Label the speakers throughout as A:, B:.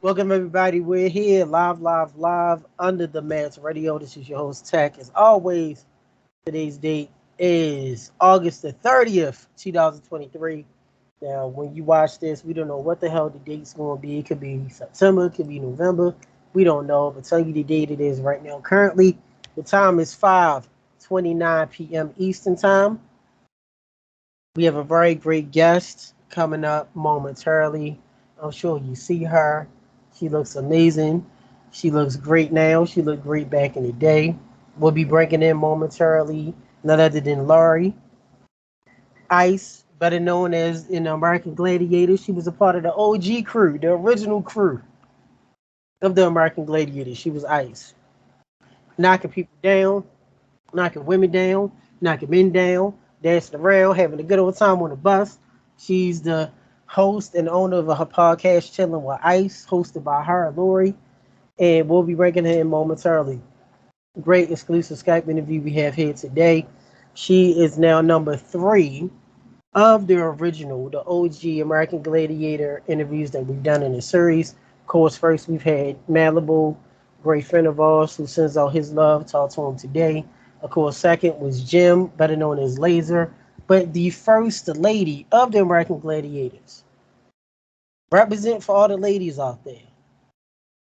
A: Welcome everybody. We're here live under the mats radio. This is your host Tech. As always, today's date is August the 30th, 2023. Now, when you watch this, we don't know what the hell the date's going to be. It could be September, it could be November. We don't know. But tell you the date it is right now. Currently, the time is 5:29 p.m. Eastern Time. We have a very great guest coming up momentarily. I'm sure you see her. She looks amazing. She looks great now. She looked great back in the day. We'll be bringing in momentarily none other than Laurie Ice, better known as in American Gladiators. She was a part of the OG crew, the original crew of the American Gladiators. She was Ice, knocking people down, knocking women down, knocking men down, dancing around, having a good old time on the bus. She's the host and owner of her podcast, Chilling with Ice, hosted by her, Lori, and we'll be bringing her in momentarily. Great exclusive Skype interview we have here today. She is now number three of the original, the OG American Gladiator interviews that we've done in the series. Of course, first we've had Malibu, great friend of ours who sends out his love. Talk to him today. Of course, second was Jim, better known as Laser, but the first lady of the American Gladiators. Represent for all the ladies out there.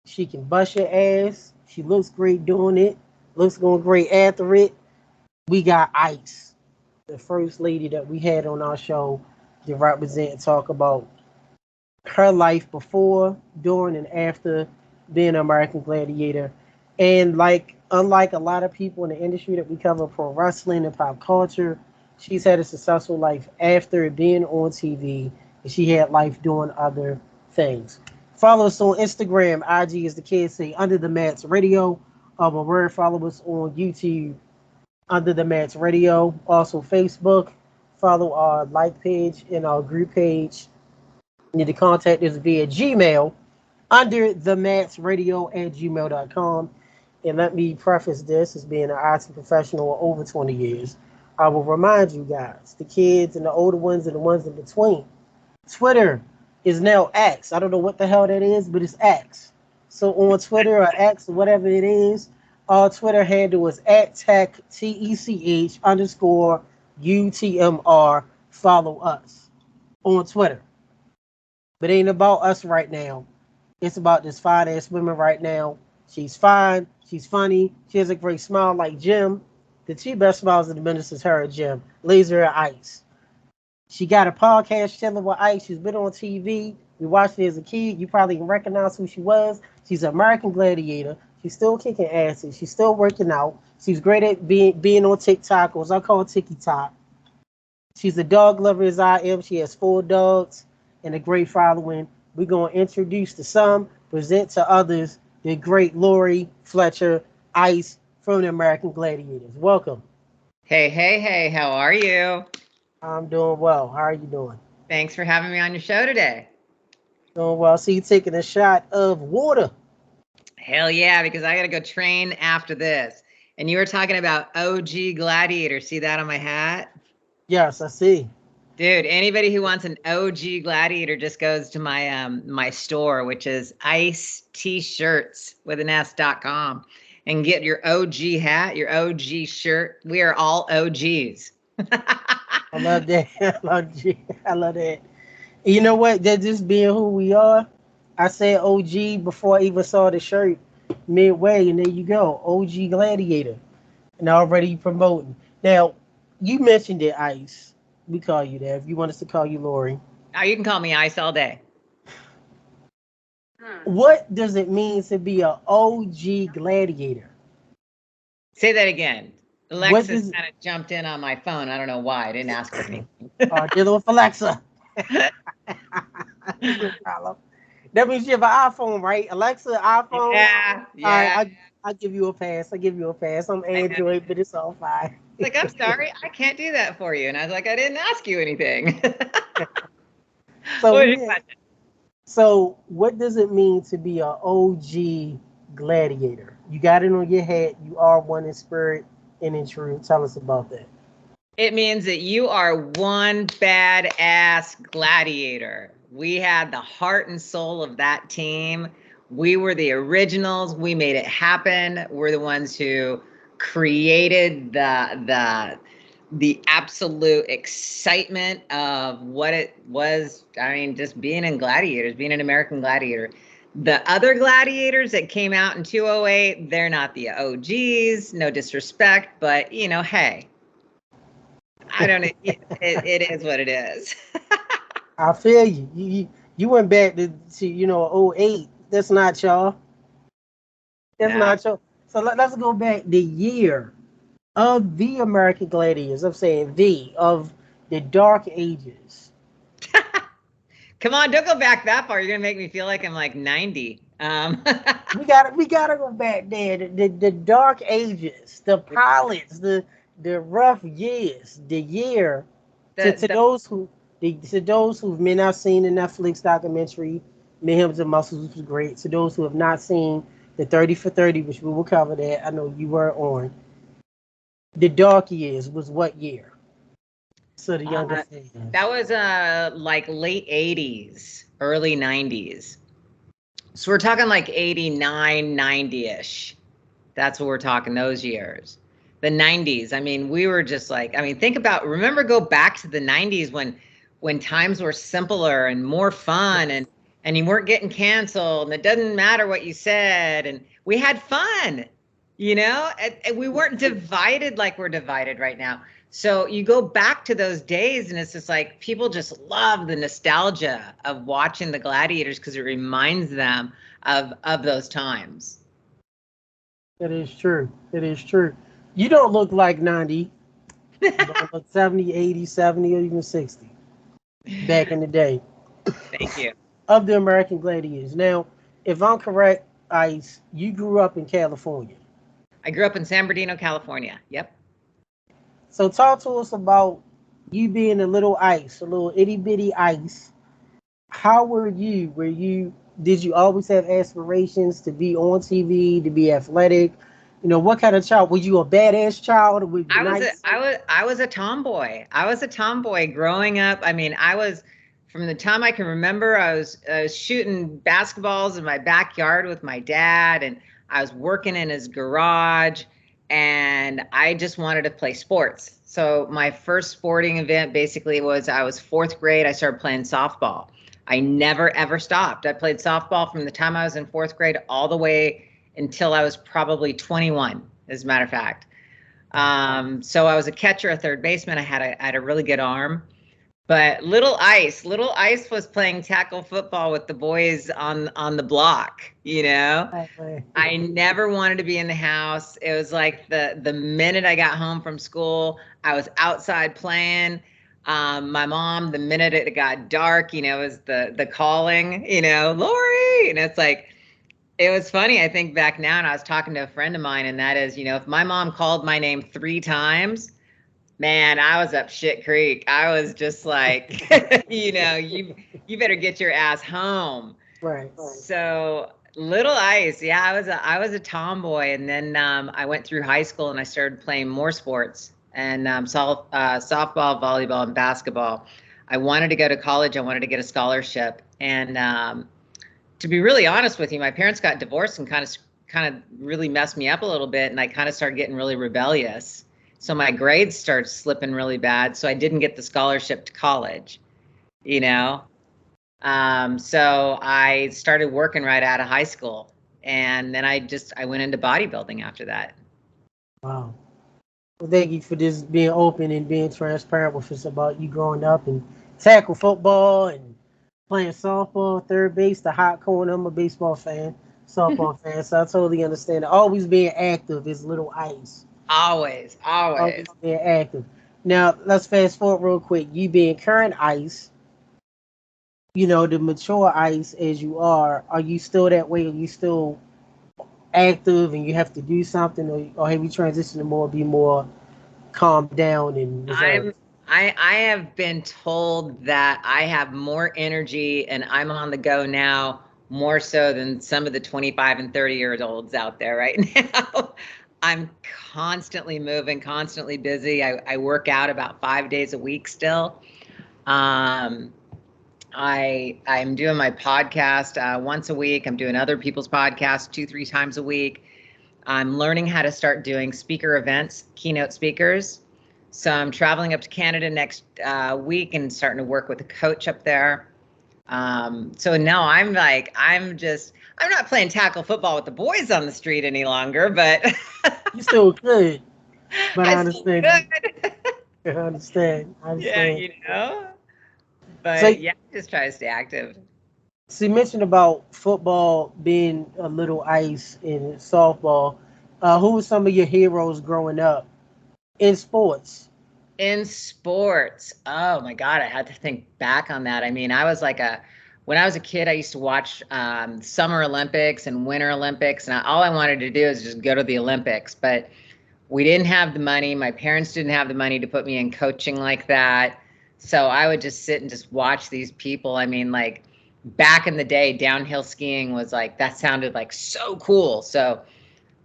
A: She can bust your ass. She looks great doing it. Looks going great after it. We got Ice, the first lady that we had on our show to represent and talk about her life before, during, and after being an American Gladiator. And unlike a lot of people in the industry that we cover pro wrestling and pop culture, she's had a successful life after being on TV, and she had life doing other things. Follow us on Instagram, IG, as the kids say, Under the Mats Radio. Follow us on YouTube, Under the Mats Radio. Also Facebook. Follow our like page and our group page. You need to contact us via Gmail, under the Mats Radio at gmail.com. And let me preface this as being an IT professional of over 20 years. I will remind you guys, the kids and the older ones and the ones in between, Twitter is now X. I don't know what the hell that is, but it's X. So on Twitter or X or whatever it is, our Twitter handle is at tech, TECH underscore UTMR. Follow us on Twitter. But it ain't about us right now. It's about this fine ass woman right now. She's fine. She's funny. She has a great smile like Jim. The two best smiles in the business is her and Jim. Laser and Ice. She got a podcast, Chilling with Ice. She's been on TV. We watched it as a kid. You probably can recognize who she was. She's an American Gladiator. She's still kicking asses. She's still working out. She's great at being on TikTok, or as I call it, TikTok. She's a dog lover as I am. She has 4 dogs and a great following. We're going to introduce to some, present to others, the great Lori Fletcher Ice from the American Gladiators. Welcome.
B: Hey, hey, hey, how are you?
A: I'm doing well. How are you doing?
B: Thanks for having me on your show today.
A: Doing well. See you taking a shot of water.
B: Hell yeah, because I got to go train after this. And you were talking about OG Gladiator. See that on my hat?
A: Yes, I see.
B: Dude, anybody who wants an OG Gladiator just goes to my my store, which is icetshirts with an s.com, and get your OG hat, your OG shirt. We are all OGs.
A: I love that. I love that. You know what? That just being who we are. I said OG before I even saw the shirt midway, and there you go, OG Gladiator, and already promoting. Now, you mentioned it, Ice. We call you that. If you want us to call you Lori.
B: Oh, you can call me Ice all day.
A: What does it mean to be an OG Gladiator?
B: Say that again. Alexa's kind of jumped in on my phone. I don't know why. I didn't ask for anything.
A: Dealing with Alexa. That means you have an iPhone, right? Alexa, iPhone.
B: Yeah.
A: I give you a pass. I'm Android, but it's all fine.
B: Like, I'm sorry, I can't do that for you. And I was like, I didn't ask you anything.
A: So what does it mean to be an OG Gladiator? You got it on your head. You are one in spirit and in truth. Tell us about that.
B: It means that you are one badass gladiator. We had the heart and soul of that team. We were the originals. We made it happen. We're the ones who created the absolute excitement of what it was. I mean, just being in Gladiators, being an American Gladiator. The other Gladiators that came out in 208, they're not the OGs, no disrespect, but you know, hey, I don't know. It is what it is.
A: I feel you. You went back to '08. That's not y'all. That's
B: Yeah.
A: not y'all. So let's go back the year of the American Gladiators. I'm saying of the Dark Ages.
B: Come on, don't go back that far. You're gonna make me feel like I'm like 90.
A: We gotta go back there. The Dark Ages, the pilots, the rough years, the year. To
B: the
A: those who may not seen the Netflix documentary, Mayhems and Muscles, which was great. To those who have not seen the 30 for 30, which we will cover that, I know you were on. The Dark Years was what year? So the younger fans.
B: that was like late 80s, early 90s. So we're talking like 89, 90-ish. That's what we're talking, those years. The 90s. I mean, we were just like, I mean, go back to the 90s when times were simpler and more fun, and you weren't getting canceled, and it doesn't matter what you said, and we had fun, and we weren't divided like we're divided right now. So you go back to those days, and it's just like people just love the nostalgia of watching the Gladiators because it reminds them of those times.
A: That is true. It is true. You don't look like 90. You don't look 70, 80, 70, or even 60 back in the day.
B: Thank you.
A: Of the American Gladiators. Now, if I'm correct, Ice, you grew up in California.
B: I grew up in San Bernardino, California. Yep.
A: So talk to us about you being a little Ice, a little itty bitty Ice. How were you? Did you always have aspirations to be on TV, to be athletic? What kind of child? Were you a badass child? Or were you nice?
B: I was a tomboy. I was a tomboy growing up. I mean, from the time I can remember, I was shooting basketballs in my backyard with my dad, and I was working in his garage, and I just wanted to play sports. So my first sporting event basically was I was fourth grade. I started playing softball. I never, ever stopped. I played softball from the time I was in fourth grade all the way until I was probably 21, as a matter of fact. So I was a catcher, a third baseman. I had a really good arm. But Little Ice was playing tackle football with the boys on the block, I never wanted to be in the house. It was like the minute I got home from school, I was outside playing. My mom, the minute it got dark, was the calling, Lori. And it's like, it was funny. I think back now, and I was talking to a friend of mine, and that is, if my mom called my name 3 times, man, I was up shit creek. I was just like, you better get your ass home.
A: Right.
B: So Little Ice, yeah, I was a tomboy, and then I went through high school and I started playing more sports and softball, volleyball, and basketball. I wanted to go to college. I wanted to get a scholarship, and to be really honest with you, my parents got divorced and kind of really messed me up a little bit, and I kind of started getting really rebellious. So my grades started slipping really bad. So I didn't get the scholarship to college, So I started working right out of high school, and then I went into bodybuilding after that.
A: Wow. Well, thank you for just being open and being transparent with us about you growing up and tackle football and playing softball, third base, the hot corner. I'm a baseball fan, softball fan, so I totally understand. Always being active is Little Ice.
B: Always.
A: Always being active. Now, let's fast forward real quick. You being current Ice, the mature Ice as you are you still that way? Are you still active and you have to do something, or have you transitioned to be more calmed down and reserved?
B: I have been told that I have more energy and I'm on the go now more so than some of the 25 and 30-year-olds out there right now. I'm constantly moving, constantly busy. I work out about 5 days a week still. I'm doing my podcast once a week. I'm doing other people's podcasts 2-3 times a week. I'm learning how to start doing speaker events, keynote speakers. So I'm traveling up to Canada next week and starting to work with a coach up there. So no, I'm not playing tackle football with the boys on the street any longer, but
A: You still good, but I
B: I still
A: understand.
B: could.
A: I understand. I
B: Yeah,
A: understand.
B: you know.
A: So,
B: But yeah, just try to stay active.
A: so you mentioned about football being a little ice in softball. Who were some of your heroes growing up in sports?
B: In sports, oh my God, I had to think back on that. I mean, when I was a kid, I used to watch Summer Olympics and Winter Olympics, and all I wanted to do is just go to the Olympics. But we didn't have the money. My parents didn't have the money to put me in coaching like that. So I would just sit and just watch these people. I mean, like back in the day, downhill skiing was like, that sounded like so cool. So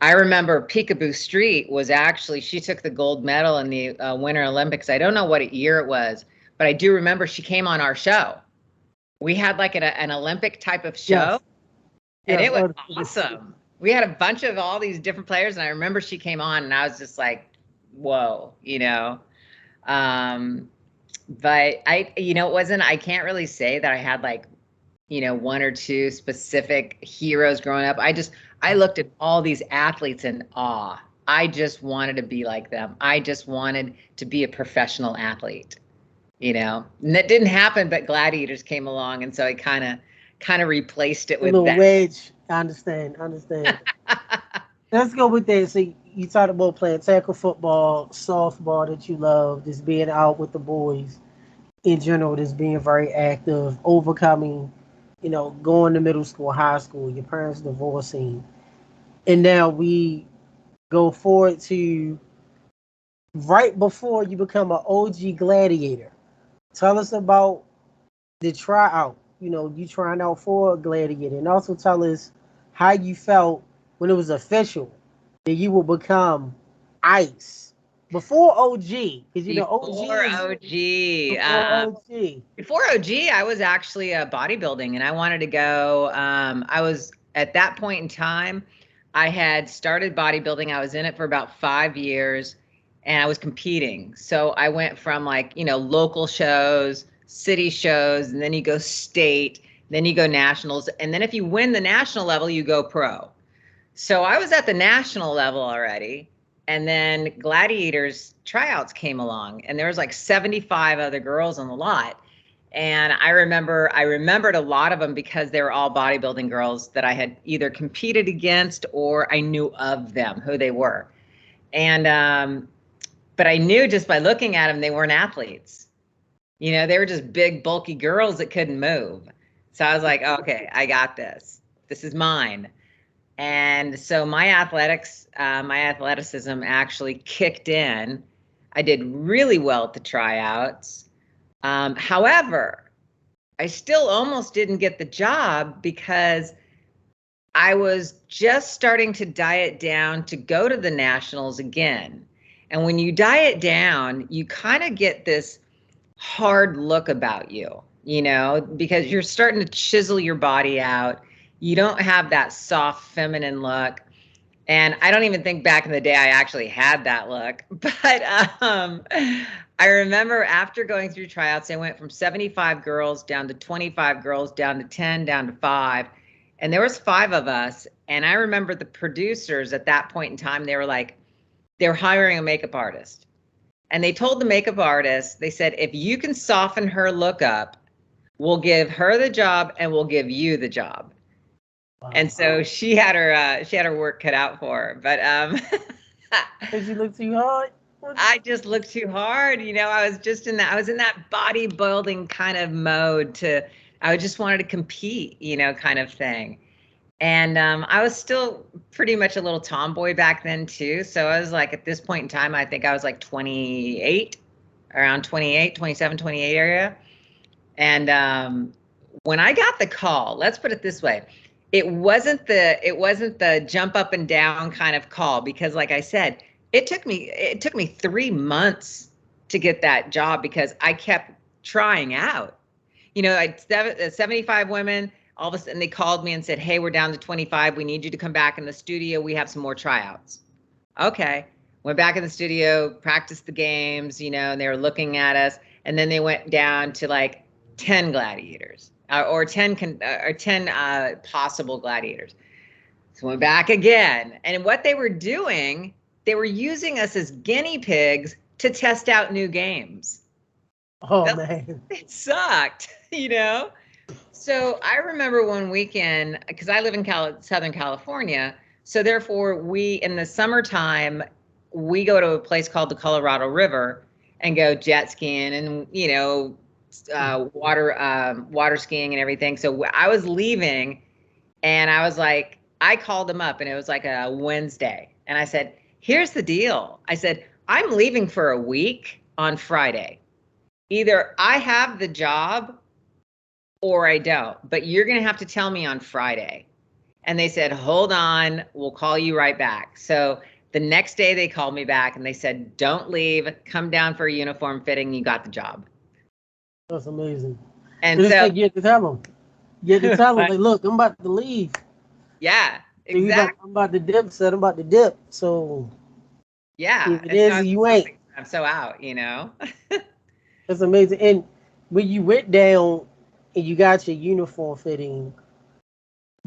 B: I remember Peekaboo Street was actually, she took the gold medal in the Winter Olympics. I don't know what year it was, but I do remember she came on our show. We had like an Olympic type of show,
A: Yes.
B: and
A: Yes.
B: it was awesome. We had a bunch of all these different players, and I remember she came on, and I was just like, whoa, you know. But it wasn't, I can't really say that I had like, one or two specific heroes growing up. I looked at all these athletes in awe. I just wanted to be like them. I just wanted to be a professional athlete, And that didn't happen, but Gladiators came along, and so I kind of replaced it
A: A
B: with
A: little
B: that.
A: wedge. I understand. I understand. Let's go with that. So you talked about playing tackle football, softball that you love, just being out with the boys in general, just being very active, overcoming, going to middle school, high school, your parents divorcing. And now we go forward to right before you become an OG gladiator. Tell us about the tryout. You trying out for a gladiator, and also tell us how you felt when it was official that you will become Ice before OG, because OG
B: Before
A: is
B: OG,
A: before OG.
B: before OG, I was actually bodybuilding, and I wanted to go. I was at that point in time, I had started bodybuilding. I was in it for about 5 years, and I was competing. So I went from like local shows, city shows, and then you go state, then you go nationals, and then if you win the national level, you go pro. So I was at the national level already. And then Gladiators Tryouts came along, and there was like 75 other girls on the lot. And I remembered a lot of them because they were all bodybuilding girls that I had either competed against or I knew of them, who they were. And but I knew just by looking at them, they weren't athletes. They were just big, bulky girls that couldn't move. So I was like, okay, I got this. This is mine. And so my athleticism actually kicked in. I did really well at the tryouts. However, I still almost didn't get the job because I was just starting to diet down to go to the nationals again. And when you diet down, you kind of get this hard look about you, because you're starting to chisel your body out. You don't have that soft feminine look. And I don't even think back in the day I actually had that look. But I remember after going through tryouts, I went from 75 girls down to 25 girls, down to 10, down to 5. And there was 5 of us. And I remember the producers at that point in time, they were hiring a makeup artist. And they told the makeup artist, they said, if you can soften her look up, we'll give her the job and we'll give you the job.
A: Wow.
B: And so she had her work cut out for her. But
A: Did you look too hard?
B: I just looked too hard. I was in that bodybuilding kind of mode I just wanted to compete, kind of thing. And I was still pretty much a little tomboy back then too. So I was like, at this point in time, I think I was like 28, around 28, 27, 28 area. And when I got the call, let's put it this way, it wasn't the jump up and down kind of call, because like I said, it took me 3 months to get that job because I kept trying out. you know, 75 women. All of a sudden they called me and said, hey, we're down to 25. We need you to come back in the studio. We have some more tryouts. Okay. Went back in the studio, practiced the games, you know, and they were looking at us. And then they went down to like 10 gladiators or 10 possible gladiators. So went back again. And what they were doing, they were using us as guinea pigs to test out new games.
A: Oh, man.
B: It sucked, you know? So I remember one weekend, because I live in Southern California. So therefore, we, in the summertime, we go to a place called the Colorado River and go jet skiing and, you know, water skiing and everything. So I was leaving and I was like, I called them up and it was like a Wednesday. And I said, here's the deal. I said, I'm leaving for a week on Friday. Either I have the job or I don't, but you're going to have to tell me on Friday. And they said, hold on, we'll call you right back. So the next day they called me back and they said, don't leave, come down for a uniform fitting. You got the job.
A: That's amazing.
B: And
A: so
B: so
A: you have to tell them. You have to tell them, like, look, I'm about to leave.
B: Yeah, exactly.
A: I'm about to dip, said I'm about to dip. So
B: yeah,
A: if it is, you ain't.
B: I'm so out, you know.
A: That's amazing. And when you went down and you got your uniform fitting,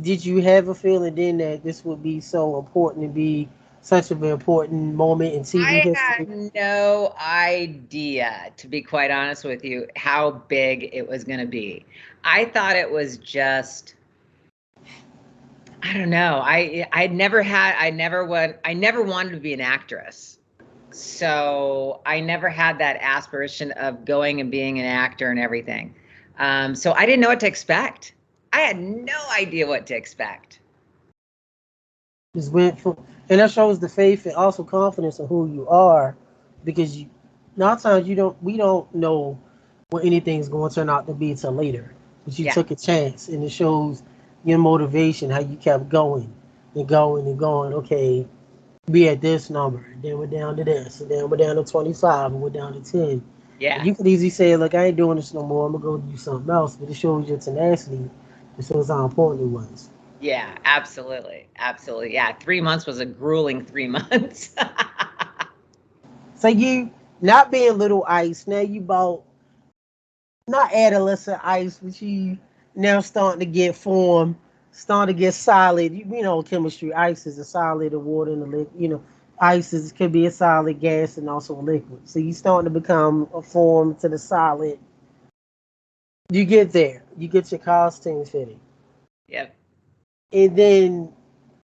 A: did you have a feeling then that this would be so important to be such an important moment in TV history?
B: I had no idea, to be quite honest with you, how big it was going to be. I thought it was just, I don't know. I never wanted to be an actress. So I never had that aspiration of going and being an actor and everything. So I didn't know what to expect. I had no idea what to expect.
A: Just went for, and that shows the faith and also confidence in who you are, because a lot of times we don't know what anything's going to turn out to be till later, but you took a chance, and it shows your motivation, how you kept going and going and going. Okay, be at this number, and then we're down to this, and then we're down to 25, and we're down to 10.
B: Yeah.
A: And you could easily say, look, I ain't doing this no more. I'm gonna go do something else. But it shows your tenacity. It shows how important it was.
B: Yeah, absolutely. Absolutely. Yeah. 3 months was a grueling 3 months.
A: So you not being little ice, now you about not adolescent ice, but you now starting to get form, starting to get solid. You know, chemistry, ice is a solid, and water and the liquid. You know, ice could be a solid gas and also a liquid. So you starting to become a form to the solid. You get there. You get your costume fitting.
B: Yep.
A: And then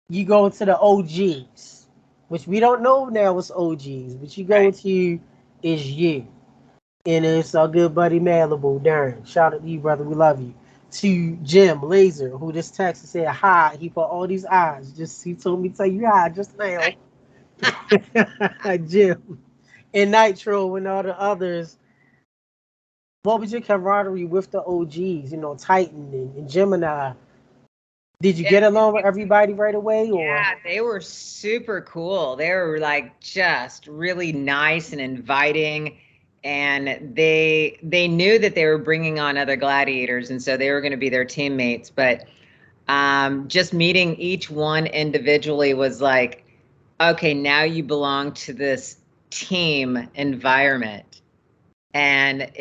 A: you go to the OGs, which we don't know now what's OGs, but you go to is you. And it's our good buddy Malibu, Darren. Shout out to you, brother. We love you. To Jim Laser, who just texted said hi. He put all these eyes. He told me to tell you hi just now. Jim. And Nitro and all the others. What was your camaraderie with the OGs? You know, Titan and Gemini. Did you get along with everybody right away? Or?
B: Yeah, they were super cool. They were like just really nice and inviting. And they knew that they were bringing on other gladiators, and so they were going to be their teammates. But just meeting each one individually was like, okay, now you belong to this team environment. And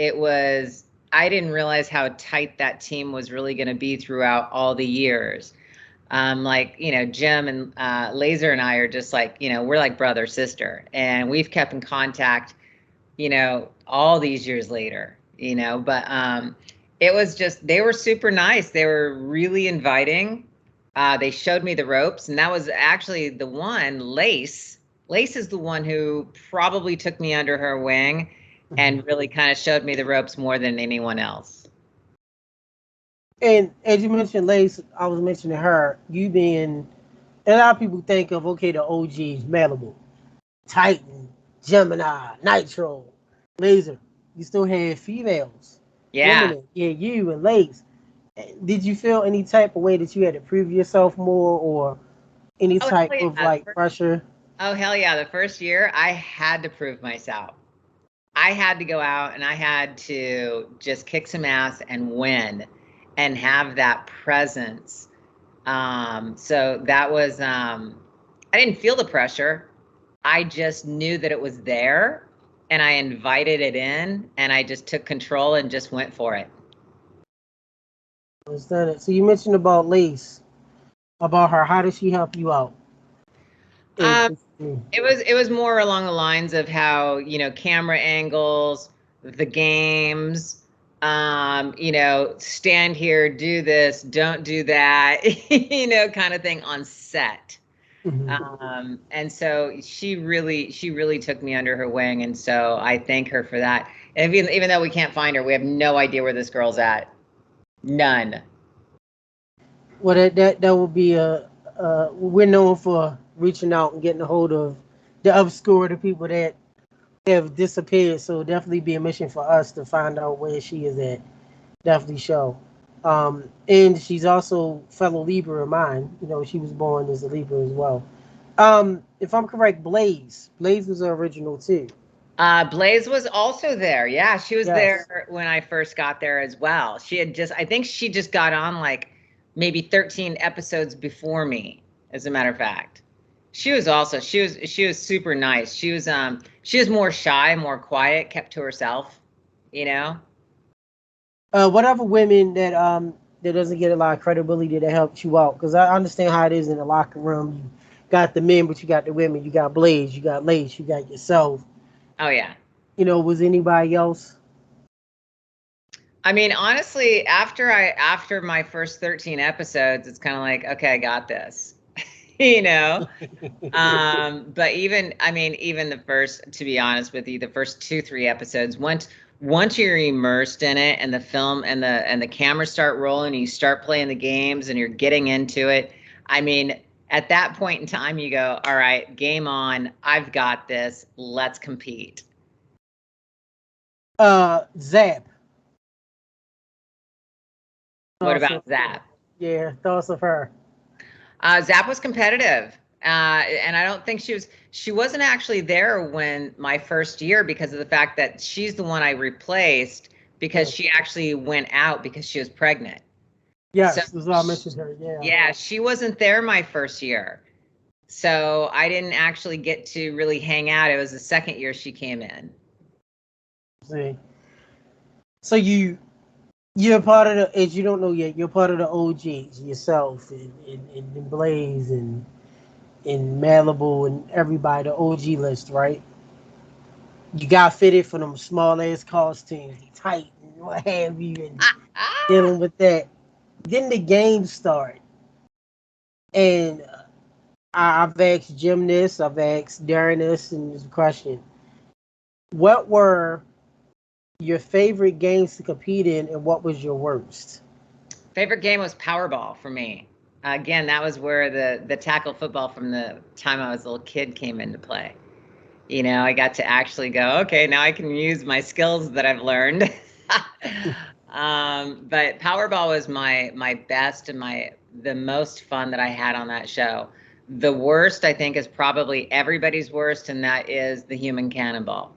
B: I didn't realize how tight that team was really going to be throughout all the years. Like, you know, Jim and Laser and I are just like, you know, we're like brother, sister, and we've kept in contact, you know, all these years later, you know, but it was just, they were super nice. They were really inviting. They showed me the ropes, and that was actually the one, Lace. Lace is the one who probably took me under her wing and really kind of showed me the ropes more than anyone else.
A: And as you mentioned, Lace, I was mentioning her, you being, a lot of people think of, okay, the OGs, Malibu, Titan, Gemini, Nitro, Laser. You still had females.
B: Yeah.
A: Feminine. Yeah, you and Lace. Did you feel any type of way that you had to prove yourself more, or any type of like pressure?
B: Oh, hell yeah. The first year I had to prove myself. I had to go out and I had to just kick some ass and win and have that presence. So that was, I didn't feel the pressure. I just knew that it was there and I invited it in and I just took control and just went for it.
A: Understand it. So you mentioned about Lace, about her. How did she help you out?
B: Um, it was more along the lines of how, camera angles, the games, stand here, do this, don't do that, kind of thing on set. And so she really took me under her wing, and so I thank her for that. And even though we can't find her, we have no idea where this girl's at. None.
A: Well, that would be we're known for reaching out and getting a hold of the obscure, the people that have disappeared. So definitely be a mission for us to find out where she is at. Definitely show. And she's also fellow Libra of mine. She was born as a Libra as well. If I'm correct, Blaze was the original too.
B: Blaze was also there. Yeah, she was
A: Yes.
B: there when I first got there as well. I think she just got on like maybe 13 episodes before me, as a matter of fact. She was super nice. She was more shy, more quiet, kept to herself, you know?
A: Whatever women that doesn't get a lot of credibility that helped you out, because I understand how it is in the locker room. You got the men, but you got the women. You got Blaze, you got Lace, you got yourself.
B: Oh yeah.
A: Was anybody else?
B: I mean, honestly, after my first 13 episodes, it's kind of like, okay, I got this. you know? But even the first, to be honest with you, the first 2, 3 episodes, once you're immersed in it and the film and the cameras start rolling and you start playing the games and you're getting into it, I mean, at that point in time, you go, all right, game on. I've got this. Let's compete.
A: Zap.
B: What
A: Thoughts
B: about
A: of,
B: Zap?
A: yeah, thoughts of her.
B: Zap was competitive. And I don't think she wasn't actually there when my first year because of the fact that she's the one I replaced because
A: Yes,
B: she actually went out because she was pregnant. So
A: yes, that's why I mentioned her. Yeah.
B: yeah, she wasn't there my first year. So I didn't actually get to really hang out. It was the second year she came in.
A: See, so you're part of the, as you don't know yet, you're part of the OGs yourself and Blaze and Malibu and everybody, the OG list, right? You got fitted for them small ass costumes, tight and what have you, and
B: Ah!
A: dealing with that. Then the game start, and I've asked Jim this, I've asked Darren this, and this question: what were your favorite games to compete in, and what was your worst?
B: Favorite game was Powerball for me. Again, that was where the tackle football from the time I was a little kid came into play. I got to actually go, okay, now I can use my skills that I've learned. But Powerball was my best and the most fun that I had on that show. The worst, I think, is probably everybody's worst, and that is the human cannonball.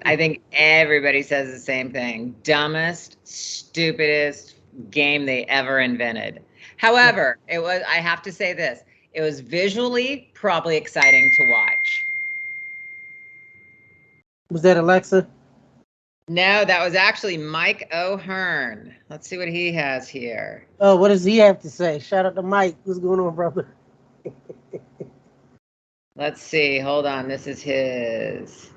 B: I think everybody says the same thing. Dumbest, stupidest game they ever invented. However, I have to say this, it was visually probably exciting to watch.
A: Was that Alexa?
B: No, that was actually Mike O'Hearn. Let's see what he has here.
A: Oh, what does he have to say? Shout out to Mike. What's going on, brother?
B: Let's see. Hold on. This is his.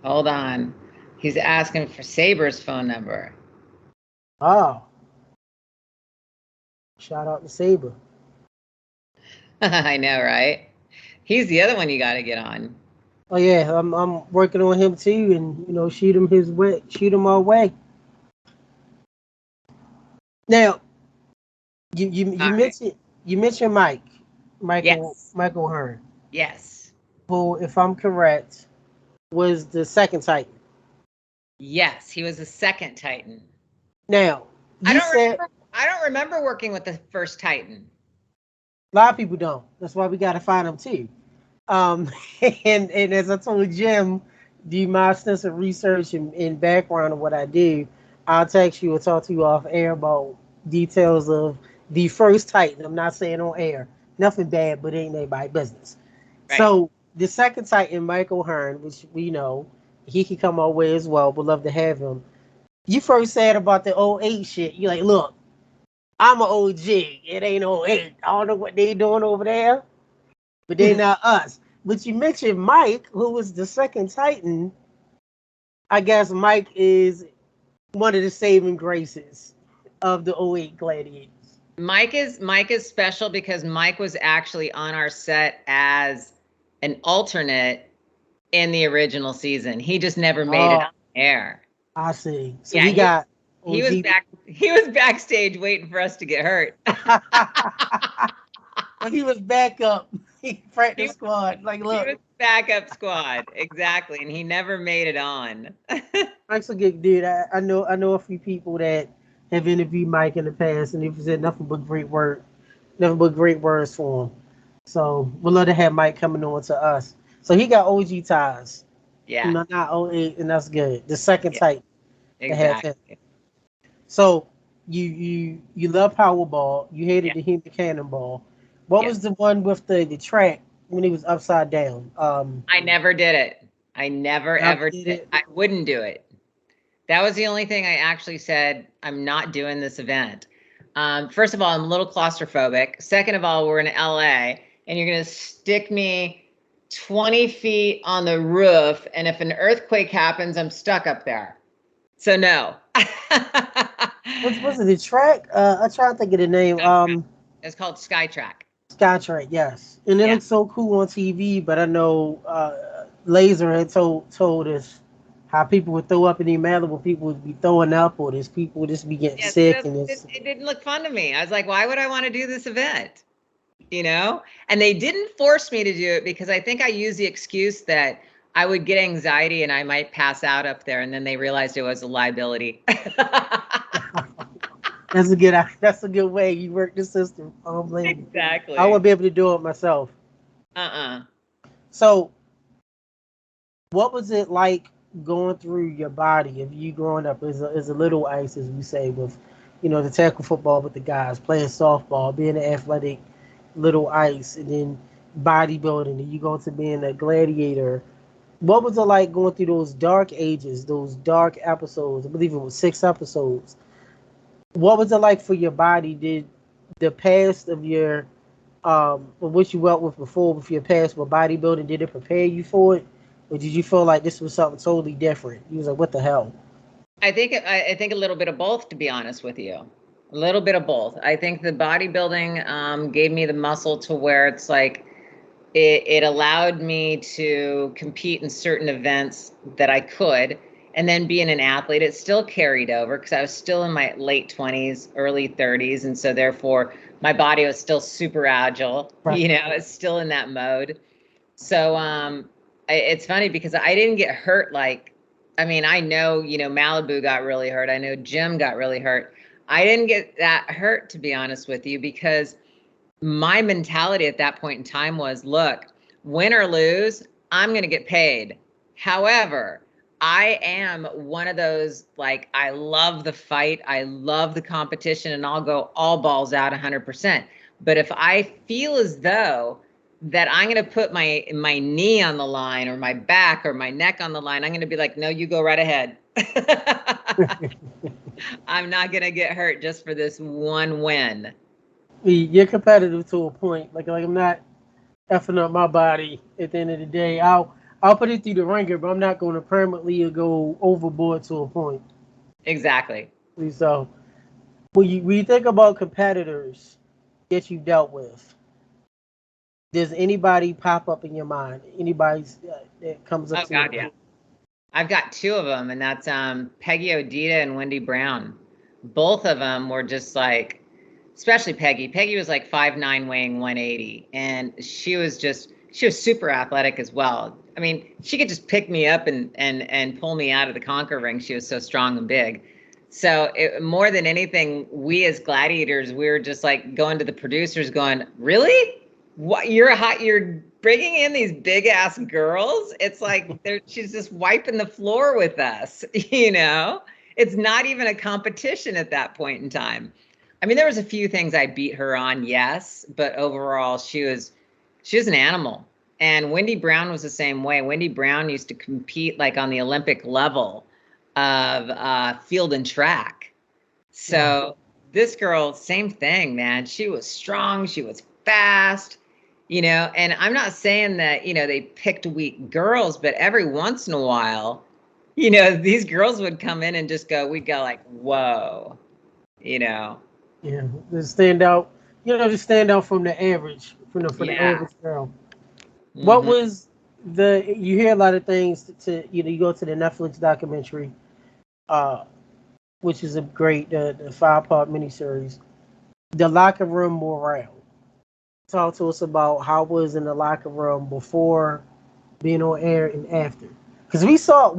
B: Hold on. He's asking for Saber's phone number.
A: Oh, shout out to Saber.
B: I know, right? He's the other one you got to get on.
A: Oh yeah, I'm working on him too, and shoot him his way, shoot him our way. Now,
B: All
A: you
B: right.
A: mentioned Mike,
B: Yes.
A: Michael Hearn,
B: Yes.
A: who, if I'm correct, was the second Titan.
B: Yes. He was the second Titan.
A: Now,
B: I
A: you
B: don't
A: said
B: remember. I don't remember working with the first Titan.
A: A lot of people don't. That's why we got to find them too. Um, and as I told Jim, do my extensive research and background of what I do. I'll text you or talk to you off air about details of the first Titan. I'm not saying on air. Nothing bad, but it ain't anybody business.
B: Right.
A: So the second Titan, Michael Hearn, which we know, he can come our way as well. Would love to have him. You first said about the '08 shit. You like, look, I'm an OG. It ain't '08. I don't know what they doing over there, but they not us. But you mentioned Mike, who was the second Titan. I guess Mike is one of the saving graces of the '08 Gladiators.
B: Mike is special because Mike was actually on our set as an alternate in the original season. He just never made it
A: Oh,
B: on air.
A: I see. So
B: Yeah,
A: he got
B: he was
A: OG.
B: back. He was backstage waiting for us to get hurt.
A: But he was back up. He
B: he,
A: practice squad. Like,
B: he
A: look,
B: was backup squad exactly, and he never made it on.
A: Mike's a good dude. I know a few people that have interviewed Mike in the past, and they've said nothing but great words for him. So we'd love to have Mike coming on to us. So he got OG ties.
B: Yeah,
A: Not '08, and that's good. The second
B: yeah,
A: type to have him.
B: exactly.
A: So you love Powerball. You hated
B: Yeah,
A: the Human Cannonball. What
B: yes.
A: was the one with the track when he was upside down?
B: I never did it. I never
A: Never
B: ever
A: did
B: did.
A: it.
B: I wouldn't do it. That was the only thing I actually said. I'm not doing this event. First of all, I'm a little claustrophobic. Second of all, we're in LA, and you're going to stick me 20 feet on the roof, and if an earthquake happens, I'm stuck up there. So no.
A: What's was it? The track? I'm trying to think of the name.
B: It's called Skytrack.
A: Skytrack. Yes, and it
B: Yeah.
A: looks so cool on TV. But I know Laser had told us how people would throw up in the matter when people would be throwing up, or there's people just be getting
B: Yes,
A: sick, and it's
B: it didn't look fun to me. I was like, why would I want to do this event? You know? And they didn't force me to do it because I think I used the excuse that I would get anxiety and I might pass out up there. And then they realized it was a liability.
A: that's a good way you work the system. I don't blame you. I
B: Exactly.
A: wouldn't be able to do it myself.
B: Uh-uh.
A: So, what was it like going through your body of you growing up as a little ice, as we say, with the tackle football with the guys, playing softball, being an athletic little ice, and then bodybuilding, and you go to being a gladiator. What was it like going through those dark ages, those dark episodes? I believe it was 6 episodes. What was it like for your body? Did the past of your what you went with before with your past with bodybuilding, did it prepare you for it, or did you feel like this was something totally different? You was like, what the hell?
B: I think a little bit of both, to be honest with you. A little bit of both. I think the bodybuilding gave me the muscle to where it's like it allowed me to compete in certain events that I could. And then being an athlete, it still carried over because I was still in my late 20s, early 30s. And so therefore my body was still super agile,
A: Right.
B: it's still in that mode. So it's funny because I didn't get hurt like, I mean, I know, Malibu got really hurt. I know Jim got really hurt. I didn't get that hurt, to be honest with you, because my mentality at that point in time was, look, win or lose, I'm going to get paid. However, I am one of those, like, I love the fight. I love the competition, and I'll go all balls out 100%. But if I feel as though that I'm going to put my knee on the line or my back or my neck on the line, I'm going to be like, no, you go right ahead. I'm not going to get hurt just for this one win.
A: You're competitive to a point. Like I'm not effing up my body at the end of the day. I'll put it through the ringer, but I'm not going to permanently go overboard to a point.
B: Exactly.
A: So when you think about competitors that you dealt with, does anybody pop up in your mind? Anybody that comes up
B: Oh
A: to
B: God,
A: your
B: yeah.
A: mind?
B: I've got two of them, and that's Peggy Odita and Wendy Brown. Both of them were just like, especially Peggy. Peggy was like 5'9", weighing 180, and she was super athletic as well. I mean, she could just pick me up and pull me out of the conquer ring. She was so strong and big. So more than anything, we as gladiators, we were just like going to the producers going, really? What, you're bringing in these big ass girls? It's like she's just wiping the floor with us, you know? It's not even a competition at that point in time. I mean, there was a few things I beat her on, yes, but overall she was an animal. And Wendy Brown was the same way. Wendy Brown used to compete like on the Olympic level of field and track. So this girl, same thing, man. She was strong. She was fast, you know, and I'm not saying that, you know, they picked weak girls, but every once in a while, you know, these girls would come in and we'd go like, whoa, you know.
A: Yeah, just stand out, you know, just stand out from the average, from the average girl. What was you hear a lot of things to you know, you go to the Netflix documentary, which is a great the 5-part miniseries, the locker room morale. Talk to us about how it was in the locker room before being on air and after, because we saw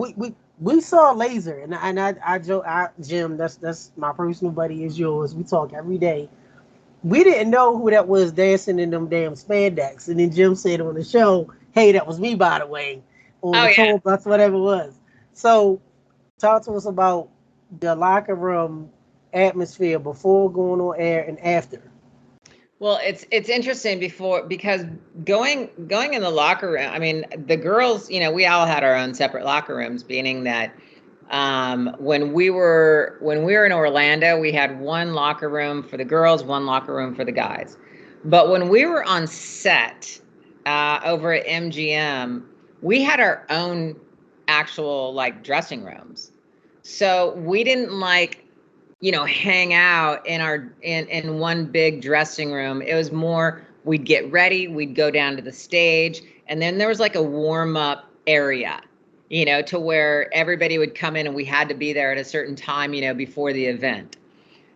A: Laser and I joke, Jim, that's my personal buddy, is yours. We talk every day. We didn't know who that was dancing in them damn spandex, and then Jim said on the show, "Hey, that was me, by the way," on the tour bus, whatever it was. So, talk to us about the locker room atmosphere before going on air and after.
B: Well, it's interesting because going in the locker room. I mean, the girls, you know, we all had our own separate locker rooms, meaning that when we were in Orlando, we had one locker room for the girls, one locker room for the guys. But when we were on set over at MGM, we had our own actual like dressing rooms. So we didn't like, you know, hang out in one big dressing room. It was more, we'd get ready, we'd go down to the stage, and then there was like a warm-up area, you know, to where everybody would come in and we had to be there at a certain time, you know, before the event.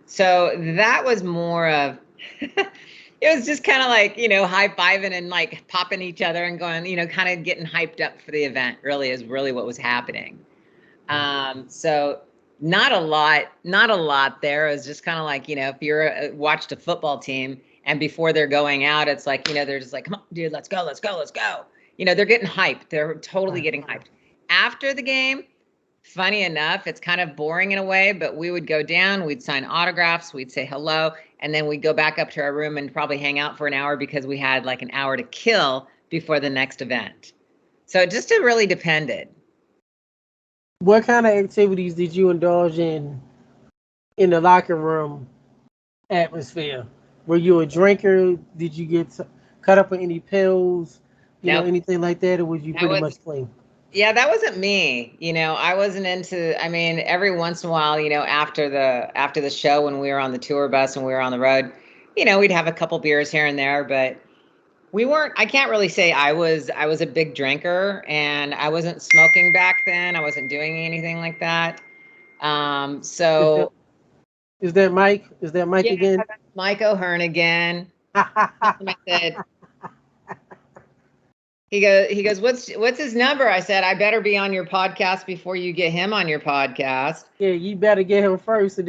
B: So that was more of it was just kind of like, you know, high-fiving and like popping each other and going, you know, kind of getting hyped up for the event, really is really what was happening. So not a lot there. It was just kind of like, you know, if you're watched a football team and before they're going out, it's like, you know, they're just like, come on, dude, let's go. You know, they're getting hyped. They're totally getting hyped. After the game, funny enough, it's kind of boring in a way, but we would go down, we'd sign autographs, we'd say hello, and then we'd go back up to our room and probably hang out for an hour because we had like an hour to kill before the next event. So it just really depended.
A: What kind of activities did you indulge in the locker room atmosphere? Were you a drinker? Did you get cut up on any pills? You know, anything like that, or was you pretty much clean?
B: Yeah, that wasn't me. You know, I wasn't into, I mean, every once in a while, you know, after the show when we were on the tour bus and we were on the road, you know, we'd have a couple beers here and there, but we weren't, I can't really say I was a big drinker, and I wasn't smoking back then. I wasn't doing anything like that. So
A: is that Mike? Is that Mike again?
B: Mike O'Hearn again. I said, he goes, what's his number? I said, I better be on your podcast before you get him on your podcast.
A: Yeah, you better get him first.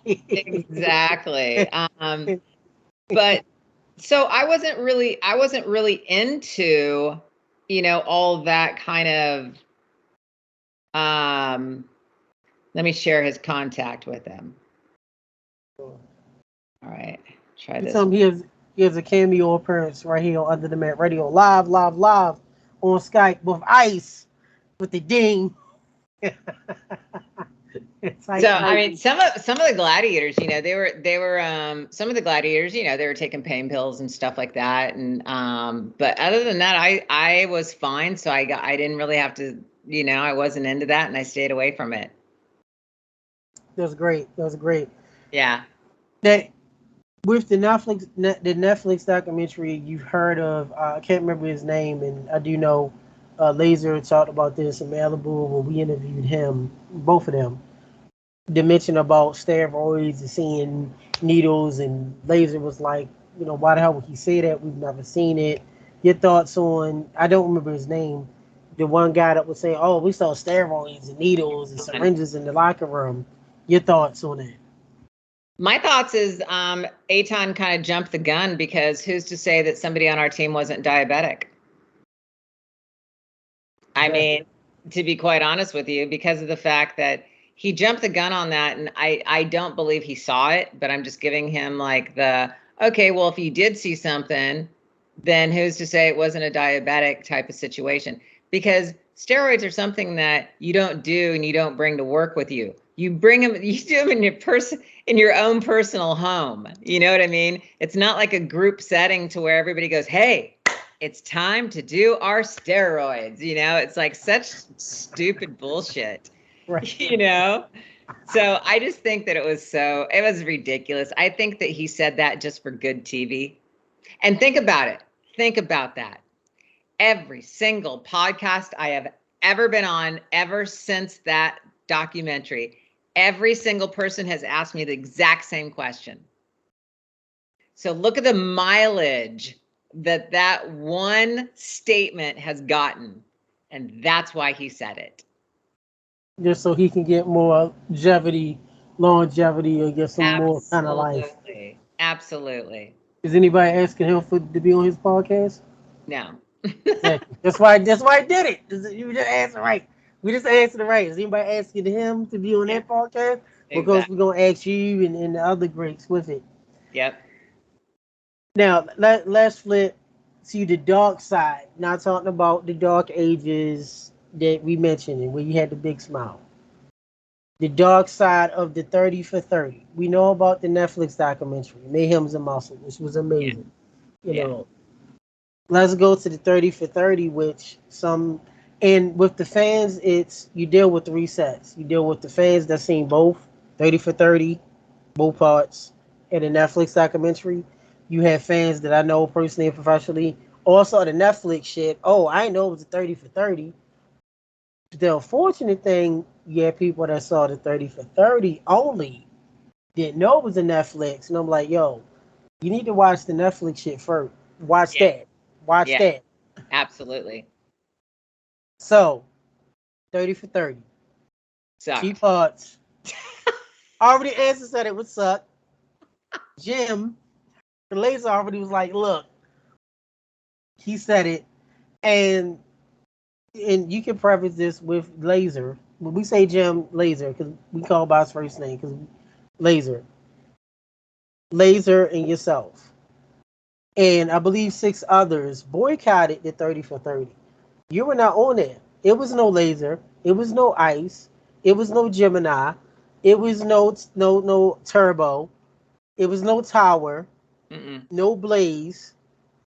B: Exactly. But so I wasn't really into, you know, all that kind of, let me share his contact with him. All right, try this.
A: He has a cameo appearance right here on Under the Mat Radio, live on Skype with Ice, with the ding.
B: So I mean, some of the gladiators, you know, they were some of the gladiators, you know, they were taking pain pills and stuff like that, and but other than that, I was fine, so I didn't really have to, you know, I wasn't into that, and I stayed away from it.
A: That was great.
B: Yeah.
A: That with the Netflix documentary, you've heard of, I can't remember his name, and I do know Laser talked about this in Malibu when we interviewed him, both of them. The mention about steroids and seeing needles, and Laser was like, you know, why the hell would he say that? We've never seen it. Your thoughts on, I don't remember his name, the one guy that was saying, oh, we saw steroids and needles and syringes in the locker room. Your thoughts on that?
B: My thoughts is Aton kind of jumped the gun, because who's to say that somebody on our team wasn't diabetic? I mean, to be quite honest with you, because of the fact that he jumped the gun on that, and I don't believe he saw it, but I'm just giving him like the, okay, well, if you did see something, then who's to say it wasn't a diabetic type of situation? Because steroids are something that you don't do and you don't bring to work with you. You bring them, you do them in your own personal home. You know what I mean? It's not like a group setting to where everybody goes, hey, it's time to do our steroids. You know, it's like such stupid bullshit,
A: Right.
B: you know? So I just think that it was ridiculous. I think that he said that just for good TV. And think about it. Think about that. Every single podcast I have ever been on, ever since that documentary, every single person has asked me the exact same question. So look at the mileage that one statement has gotten. And that's why he said it.
A: Just so he can get more longevity, or get some more kind of life.
B: Absolutely. Absolutely.
A: Is anybody asking him to be on his podcast?
B: No.
A: Exactly. That's why I did it. You just answered right. We just answered it right. Is anybody asking him to be on
B: Yeah,
A: that podcast? Because
B: exactly.
A: we're gonna ask you and the other greats with it.
B: Yep.
A: Now let's flip to the dark side. Not talking about the dark ages that we mentioned and where you had the big smile. The dark side of the 30 for 30. We know about the Netflix documentary, Mayhem's a Muscle, which was
B: Yeah.
A: amazing. You
B: Yeah.
A: know, let's go to the 30 for 30, which some, and with the fans, it's you deal with three sets. You deal with the fans that seen both 30 for 30, both parts, and the Netflix documentary. You have fans that I know personally and professionally. Also, the Netflix shit. Oh, I know it was a 30 for 30. The unfortunate thing, you had people that saw the 30 for 30 only, didn't know it was a Netflix. And I'm like, yo, you need to watch the Netflix shit first. Watch
B: Yeah.
A: that. Watch
B: Yeah.
A: that.
B: Absolutely.
A: So, 30 for 30. Key
B: Sucked.
A: parts. Already answer said it would suck. Jim, the laser already was like, look, he said it. And you can preface this with laser. When we say Jim laser, because we call by his first name, because laser. Laser and yourself. And I believe 6 others boycotted the 30 for 30. You were not on there. It was no laser. It was no ice. It was no Gemini. It was no turbo. It was no tower.
B: Mm-mm.
A: No blaze.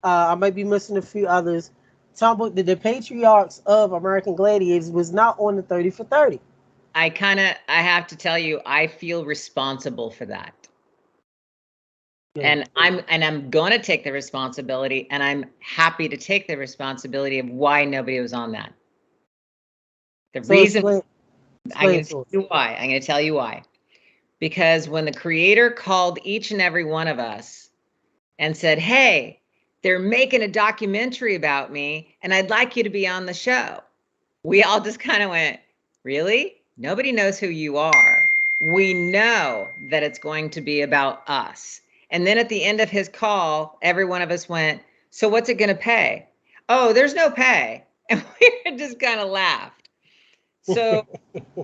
A: I might be missing a few others. Talking about the patriarchs of American Gladiators was not on the 30 for 30.
B: I have to tell you, I feel responsible for that.
A: Yeah.
B: And I'm going to take the responsibility, and I'm happy to take the responsibility of why nobody was on that. The
A: So
B: reason I'm
A: explain
B: going to
A: to
B: tell
A: us.
B: you why. I'm going to tell you why. Because when the creator called each and every one of us and said, "Hey, they're making a documentary about me, and I'd like you to be on the show," we all just kind of went, "Really? Nobody knows who you are. We know that it's going to be about us." And then at the end of his call, every one of us went, "So what's it going to pay?" "Oh, there's no pay." And we just kind of laughed. So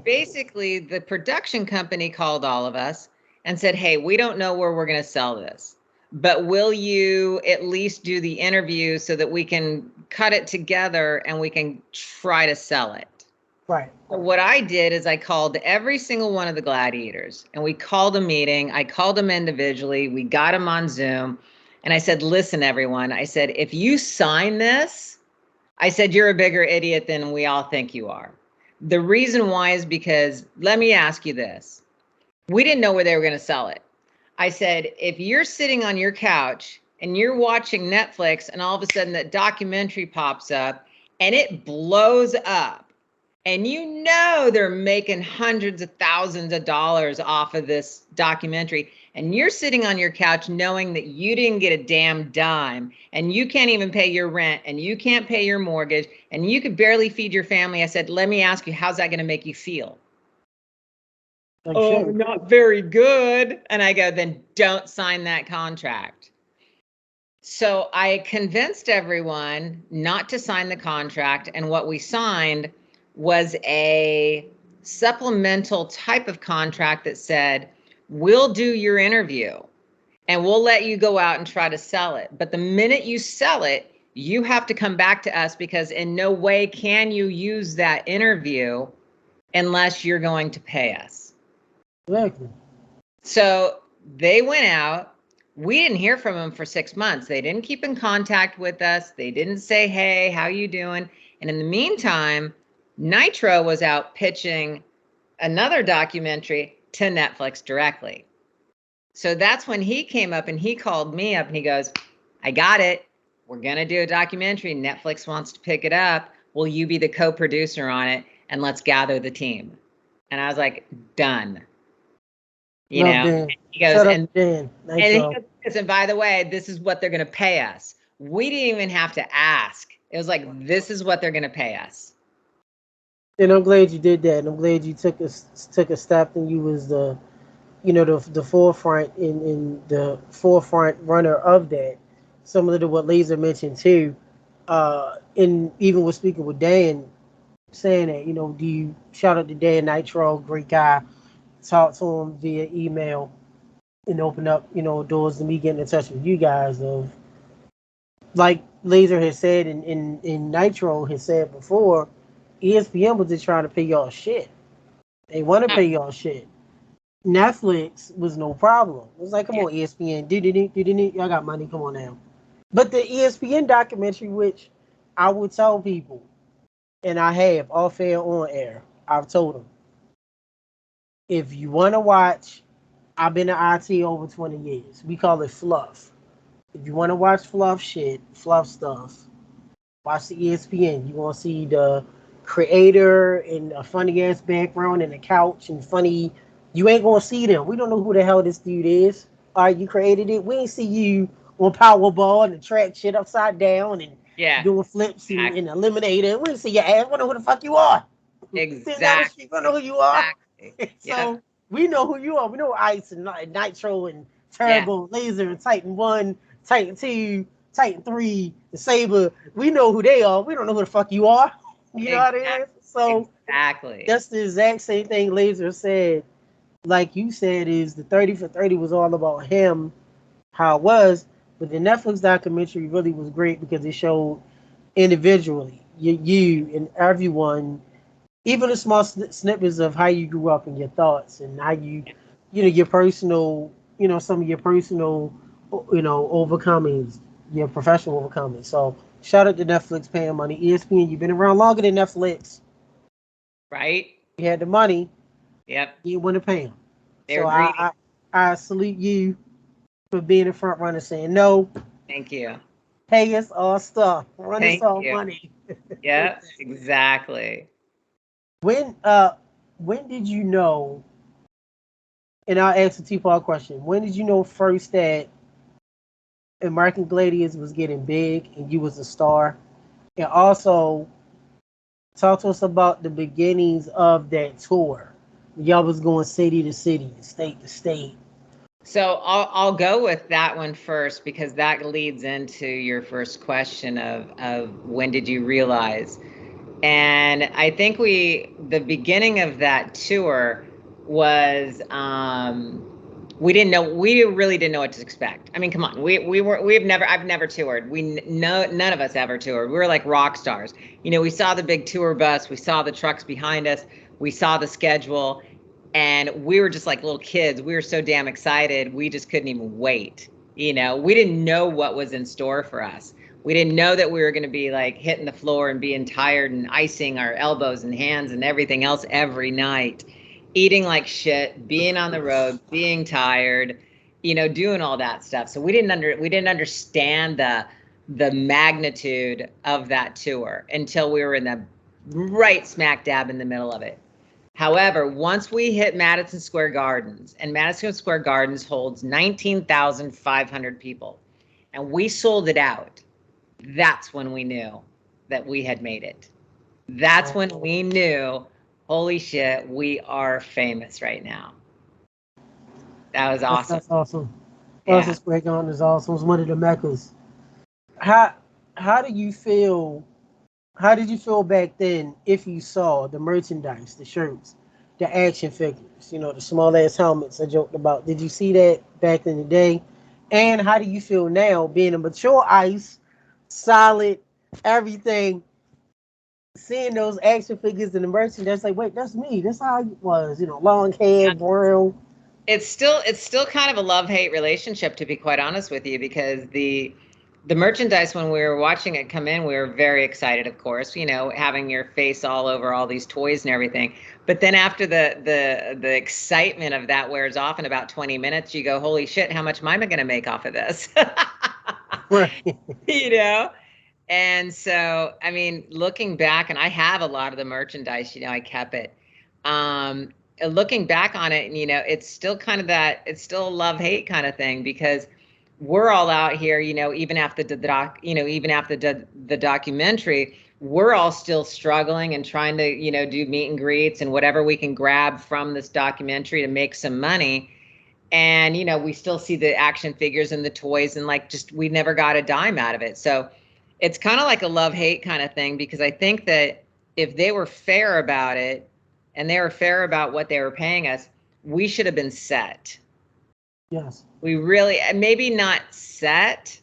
B: basically, the production company called all of us and said, "Hey, we don't know where we're going to sell this, but will you at least do the interview so that we can cut it together and we can try to sell it?"
A: Right.
B: What I did is I called every single one of the gladiators and we called a meeting. I called them individually. We got them on Zoom. And I said, "Listen, everyone," I said, "if you sign this," I said, "you're a bigger idiot than we all think you are." The reason why is because, let me ask you this. We didn't know where they were going to sell it. I said, if you're sitting on your couch and you're watching Netflix and all of a sudden that documentary pops up and it blows up, and you know they're making hundreds of thousands of dollars off of this documentary, and you're sitting on your couch knowing that you didn't get a damn dime, and you can't even pay your rent, and you can't pay your mortgage, and you could barely feed your family, I said, let me ask you, how's that going to make you feel?
A: Like
B: Oh,
A: shit.
B: not very good. And I go, then don't sign that contract. So I convinced everyone not to sign the contract. And what we signed was a supplemental type of contract that said, we'll do your interview and we'll let you go out and try to sell it. But the minute you sell it, you have to come back to us, because in no way can you use that interview unless you're going to pay us.
A: Exactly.
B: So they went out. We didn't hear from them for 6 months. They didn't keep in contact with us. They didn't say, hey, how you doing? And in the meantime, Nitro was out pitching another documentary to Netflix directly. So that's when he came up and he called me up and he goes, I got it. We're going to do a documentary. Netflix wants to pick it up. Will you be the co-producer on it? And let's gather the team. And I was like, done. You
A: Love
B: know,
A: Dan.
B: he goes,
A: Shout out
B: and
A: to Dan.
B: he
A: Nitro.
B: goes, and by the way, this is what they're going to pay us. We didn't even have to ask. It was like, this is what they're going to pay us.
A: And I'm glad you did that. And I'm glad you took a step and you was the the forefront in the forefront runner of that. Similar to what Laser mentioned too. And even with speaking with Dan, saying that, do you shout out to Dan Nitro, great guy, talk to him via email and open up, doors to me getting in touch with you guys of like Laser has said and Nitro has said before, ESPN was just trying to pay y'all shit. They want to pay y'all shit. Netflix was no problem. It was like, come on, ESPN, y'all got money, come on now. But the ESPN documentary, which I would tell people, and I have off air, on air, I've told them, if you want to watch, I've been in IT over 20 years. We call it fluff. If you want to watch fluff shit, fluff stuff, watch the ESPN. You want to see the creator and a funny ass background and a couch and funny. You ain't gonna see them. We don't know who the hell this dude is. All right, you created it. We ain't see you on Powerball and the track shit upside down and doing flips and eliminator. We ain't see your ass. We don't know who the fuck you are.
B: Exactly.
A: We don't know who you are.
B: Exactly.
A: So we know who you are. We know Ice and Nitro and Turbo, Laser and Titan 1, Titan 2, Titan 3, the Saber. We know who they are. We don't know who the fuck you are. You know what it is? So that's the exact same thing Laser said. Like you said, is the 30 for 30 was all about him, how it was. But the Netflix documentary really was great because it showed individually, you and everyone, even the small snippets of how you grew up and your thoughts and how you, your personal, some of your personal, overcomings, your professional overcomings. So shout out to Netflix paying money. ESPN, you've been around longer than Netflix.
B: Right.
A: You had the money.
B: Yep.
A: You want to pay them.
B: They're
A: So
B: greedy.
A: I salute you for being a front runner saying no.
B: Thank you.
A: Pay us all stuff. Run us all
B: you.
A: money.
B: Yeah, exactly.
A: When did you know, and I'll ask a two-part question. When did you know first that American Gladiators was getting big and you was a star? And also talk to us about the beginnings of that tour. Y'all was going city to city, state to state.
B: So I'll go with that one first because that leads into your first question of when did you realize? And I think the beginning of that tour was we really didn't know what to expect. I mean, come on, I've never toured. None of us ever toured. We were like rock stars. We saw the big tour bus, we saw the trucks behind us, we saw the schedule, and we were just like little kids. We were so damn excited. We just couldn't even wait. We didn't know what was in store for us. We didn't know that we were going to be like hitting the floor and being tired and icing our elbows and hands and everything else every night, eating like shit, being on the road, being tired, doing all that stuff. So we didn't understand the magnitude of that tour until we were in the right smack dab in the middle of it. However, once we hit Madison Square Gardens, and Madison Square Gardens holds 19,500 people, and we sold it out, that's when we knew that we had made it. That's when we knew holy shit, we are famous right now. That was awesome.
A: That's awesome.
B: Yeah.
A: Russell Square Garden is awesome. It's one of the meccas. How how do you feel? How did you feel back then if you saw the merchandise, the shirts, the action figures, the small ass helmets I joked about? Did you see that back in the day? And how do you feel now being a mature ice, solid, everything, seeing those action figures and the merchandise, like, wait, that's me. That's how I was, long hair, brown.
B: It's still kind of a love-hate relationship, to be quite honest with you, because the merchandise, when we were watching it come in, we were very excited, of course, having your face all over all these toys and everything. But then after the excitement of that wears off in about 20 minutes, you go, holy shit, how much am I going to make off of this?
A: Right.
B: you know And so, I mean, looking back, and I have a lot of the merchandise, I kept it. Looking back on it, and it's still kind of it's still a love-hate kind of thing, because we're all out here, even after the documentary, we're all still struggling and trying to, do meet and greets and whatever we can grab from this documentary to make some money. And, we still see the action figures and the toys, and like, just, we never got a dime out of it. So it's kind of like a love-hate kind of thing, because I think that if they were fair about it, and they were fair about what they were paying us, we should have been set.
A: Yes.
B: We really, maybe not set,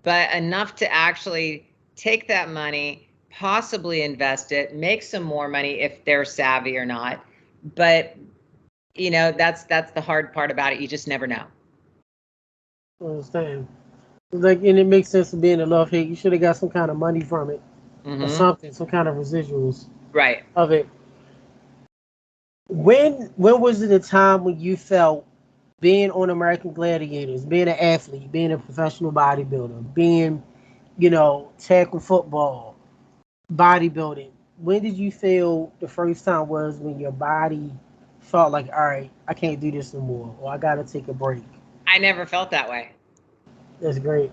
B: but enough to actually take that money, possibly invest it, make some more money if they're savvy or not. But that's the hard part about it. You just never know.
A: I understand. Like, and it makes sense of being a love hate. You should have got some kind of money from it or
B: Mm-hmm.
A: something, some kind of residuals
B: Right.
A: of it. When was it a time when you felt being on American Gladiators, being an athlete, being a professional bodybuilder, being, tackle football, bodybuilding? When did you feel the first time was when your body felt like, all right, I can't do this no more, or I got to take a break?
B: I never felt that way.
A: That's great.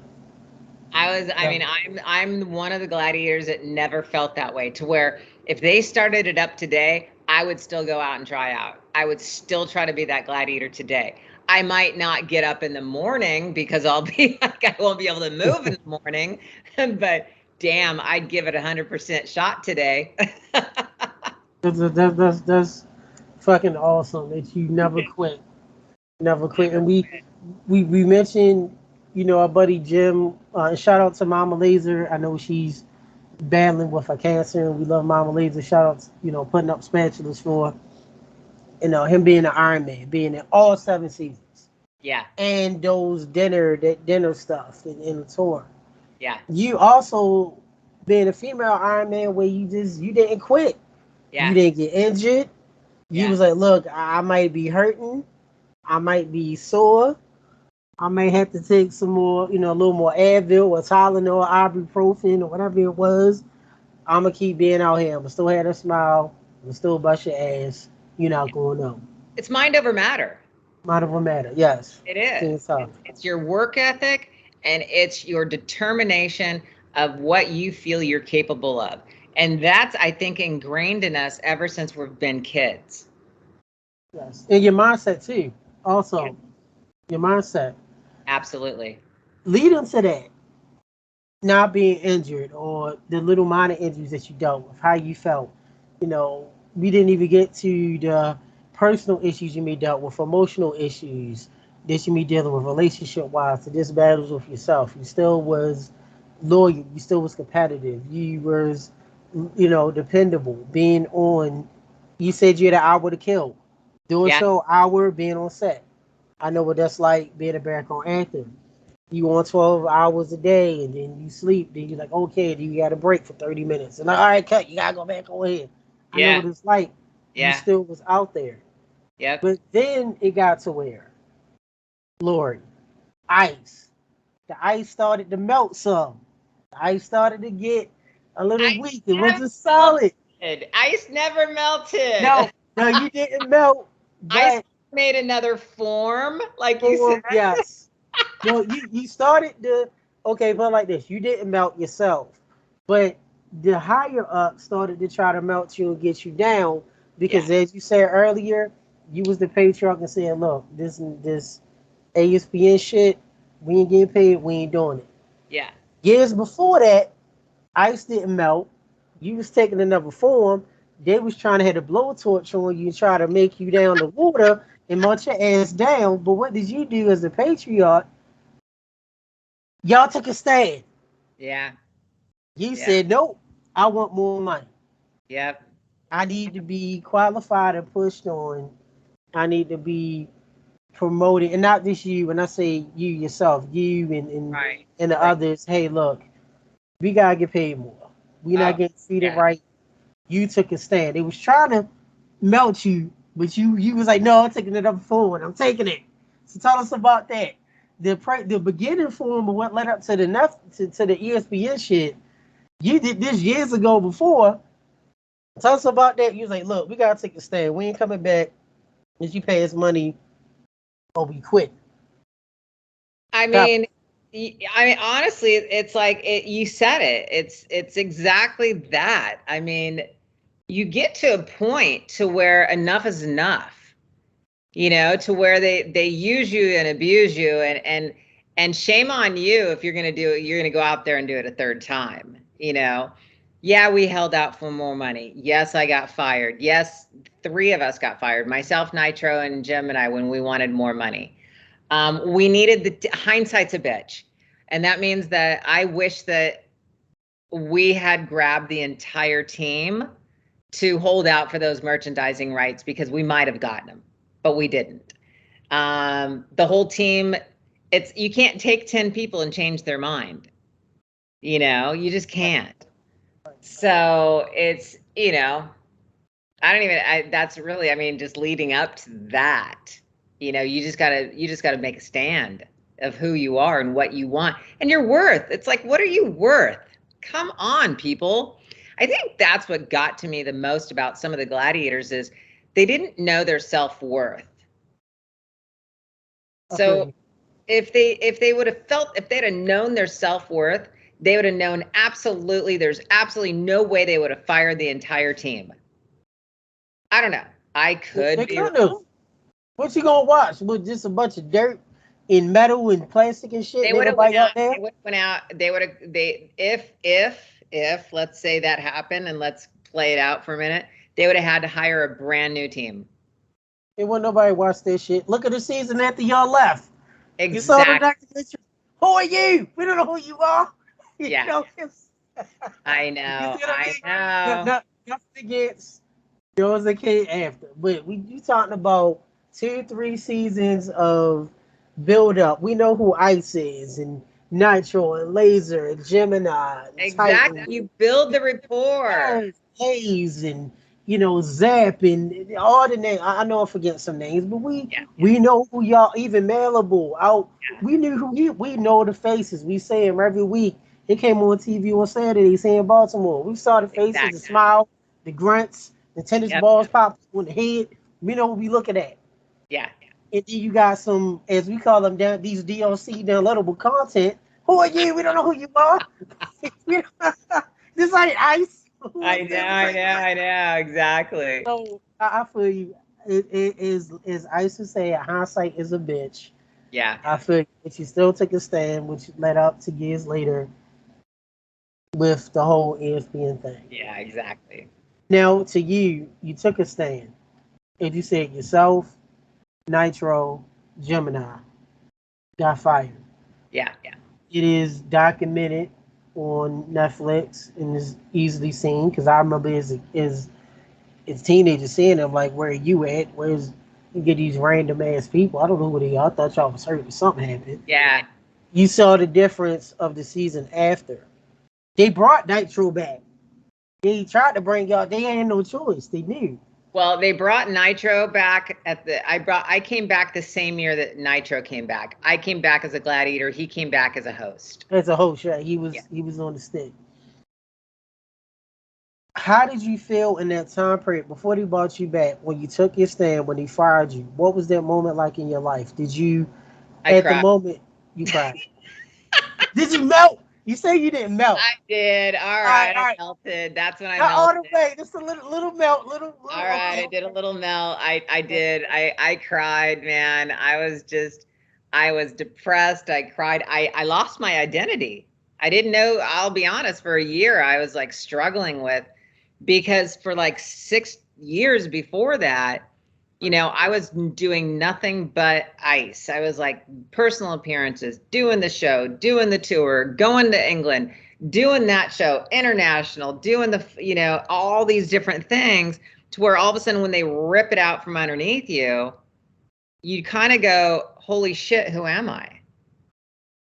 B: I mean, I'm one of the gladiators that never felt that way, to where if they started it up today, I would still go out and try out. I would still try to be that gladiator today. I might not get up in the morning because I'll be like, I won't be able to move in the morning, but damn, I'd give it 100% shot today.
A: That's fucking awesome that you never quit, never quit.
B: Never.
A: And we mentioned, our buddy Jim. And shout out to Mama Laser. I know she's battling with her cancer, and we love Mama Laser. Shout out, putting up spatulas for, him being an Iron Man, being in all 7 seasons,
B: Yeah.
A: and that dinner stuff in the tour.
B: Yeah.
A: You also being a female Iron Man, where you didn't quit, you
B: Yeah.
A: didn't get injured. You
B: Yeah.
A: was like, look, I might be hurting, I might be sore, I may have to take some more, a little more Advil or Tylenol, or ibuprofen, or whatever it was. I'm gonna keep being out here. I'm gonna still have a smile. I'm gonna still bust your ass. You're not going on.
B: It's mind over matter.
A: Mind over matter. Yes.
B: It
A: Being
B: is.
A: tough.
B: It's your work ethic, and it's your determination of what you feel you're capable of. And that's, I think, ingrained in us ever since we've been kids.
A: Yes. And your mindset too.
B: Yeah.
A: Also, your mindset.
B: Absolutely.
A: Leading to that, not being injured or the little minor injuries that you dealt with, how you felt. We didn't even get to the personal issues you may dealt with, emotional issues that you may dealing with, relationship wise, to just battles with yourself. You still was loyal. You still was competitive. You was, dependable. Being on, you said you had an hour to kill. Doing
B: Yeah.
A: show hour, being on set. I know what that's like being a background actor. You on 12 hours a day and then you sleep, then you're like, okay, then you got a break for 30 minutes. And like, all right, cut, you gotta go back over here. I know
B: Yeah.
A: what it's like. You
B: Yeah.
A: still was out there.
B: Yep.
A: But then it got to where, Lord, ice. The ice started to melt some. The ice started to get a little
B: Ice
A: weak. It
B: never
A: wasn't solid.
B: melted. Ice never melted.
A: No, no, you didn't melt,
B: Ice
A: but
B: made another form, like you said.
A: form, yes. No, you started the okay, but like this, you didn't melt yourself, but the higher up started to try to melt you and get you down because as you said earlier, you was the patriarch and said, "Look, this ASPN shit, we ain't getting paid, we ain't doing it."
B: Yeah.
A: Years before that, ice didn't melt. You was taking another form. They was trying to have a blowtorch on you, try to make you down the water and melt your ass down. But what did you do as a patriarch? Y'all took a stand.
B: Yeah.
A: You
B: Yeah.
A: said, nope, I want more money.
B: Yep.
A: I need to be qualified and pushed on. I need to be promoted. And not just you, when I say you yourself, you
B: Right.
A: and the
B: Right.
A: others, hey, look, we got to get paid more. We not
B: Oh,
A: getting treated
B: yeah.
A: right. You took a stand. They was trying to melt you, but you was like, no, I'm taking it up forward. I'm taking it. So tell us about that. The beginning form of what led up to the ESPN shit. You did this years ago before. Tell us about that. You was like, look, we gotta take a stand. We ain't coming back if you pay us money or we quit.
B: I
A: Stop.
B: mean, honestly, it's like you said it. It's exactly that. I mean, you get to a point to where enough is enough. To where they use you and abuse you, and shame on you if you're going to do it. You're going to go out there and do it a third time. Yeah, we held out for more money. Yes, I got fired. Yes, three of us got fired, myself, Nitro, and Jim and I, when we wanted more money. We needed hindsight's a bitch. And that means that I wish that we had grabbed the entire team to hold out for those merchandising rights, because we might have gotten them, but we didn't. The whole team, you can't take 10 people and change their mind. You just can't. So it's, that's really, just leading up to that, you just gotta make a stand of who you are and what you want and your worth. It's like, what are you worth? Come on, people. I think that's what got to me the most about some of the gladiators is they didn't know their self-worth. So if they would have if they'd have known their self-worth, they would have known there's absolutely no way they would have fired the entire team. I don't know. I could be wrong.
A: What you gonna watch? With just a bunch of dirt and metal and plastic and shit?
B: They
A: And ain't
B: would have went
A: nobody out
B: out.
A: there?
B: They would have went out. They would have. If let's say that happened, and let's play it out for a minute, they would have had to hire a brand new team.
A: It wasn't nobody watch this shit. Look at the season after y'all left.
B: Exactly.
A: You saw the documentary. Who are you? We don't know who you are.
B: Yeah. I know. I know.
A: Nothing against those that came after, but you talking about 2-3 seasons of build up. We know who Ice is and Nitro and Laser and Gemini and
B: Exactly.
A: Titan.
B: You build the rapport.
A: Haze and Zap and all the names. I know I'm forgetting some names, but we know who y'all. Even Malibu out. We knew we know the faces. We say them every week. It came on TV on Saturday saying Baltimore. We saw the faces, the smile, the grunts, the tennis balls popped on the head. We know what we looking at.
B: Yeah.
A: And then you got some, as we call them, these DLC downloadable content. Who are you? We don't know who you are. This ain't Ice.
B: I know, exactly.
A: So I feel you. It is Ice to say hindsight is a bitch.
B: Yeah.
A: I feel if you still took a stand, which led up to years later with the whole ESPN thing.
B: Yeah, exactly.
A: Now to you took a stand. As you said yourself, Nitro, Gemini got fired.
B: Yeah.
A: It is documented on Netflix and is easily seen because I remember as teenagers seeing them like, where are you at? Where's you get these random ass people? I don't know who they are. I thought y'all was hurt or something happened.
B: Yeah.
A: You saw the difference of the season after. They brought Nitro back. They tried to bring y'all. They had no choice. They knew.
B: Well, they brought Nitro back I came back the same year that Nitro came back. I came back as a gladiator. He came back as a host.
A: As a host, right? He was on the stick. How did you feel in that time period before they brought you back, when you took your stand, when they fired you? What was that moment like in your life? Did you,
B: I cried.
A: the moment, you cried? Did you melt? You say you didn't melt.
B: I did. All
A: All
B: right,
A: right, all
B: I
A: right.
B: melted. That's when I
A: Not all the
B: melted.
A: way. Just a little melt, little.
B: All right,
A: Okay,
B: I did a
A: okay.
B: little melt. I
A: Okay.
B: did. I cried, man. I was depressed. I cried. I lost my identity. I didn't know, I'll be honest, for a year I was like struggling with, because for like 6 years before that, I was doing nothing but ice. I was like personal appearances, doing the show, doing the tour, going to England, doing that show, international, doing all these different things, to where all of a sudden when they rip it out from underneath you, you kind of go, holy shit, who am I?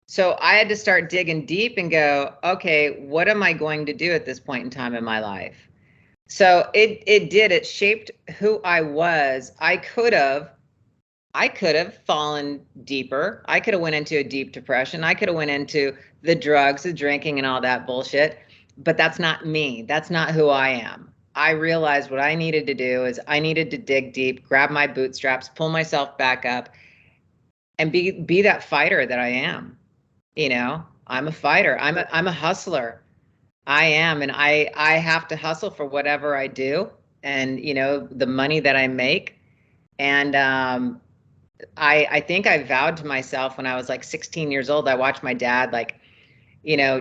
B: So I had to start digging deep and go, okay, what am I going to do at this point in time in my life? So it shaped who I was. I could have fallen deeper. I could have went into a deep depression. I could have went into the drugs, the drinking and all that bullshit. But that's not me. That's not who I am. I realized what I needed to do is I needed to dig deep, grab my bootstraps, pull myself back up, and be that fighter that I am. I'm a fighter. I'm a hustler. I am, and I have to hustle for whatever I do, and the money that I make. And I think I vowed to myself when I was like 16 years old. I watched my dad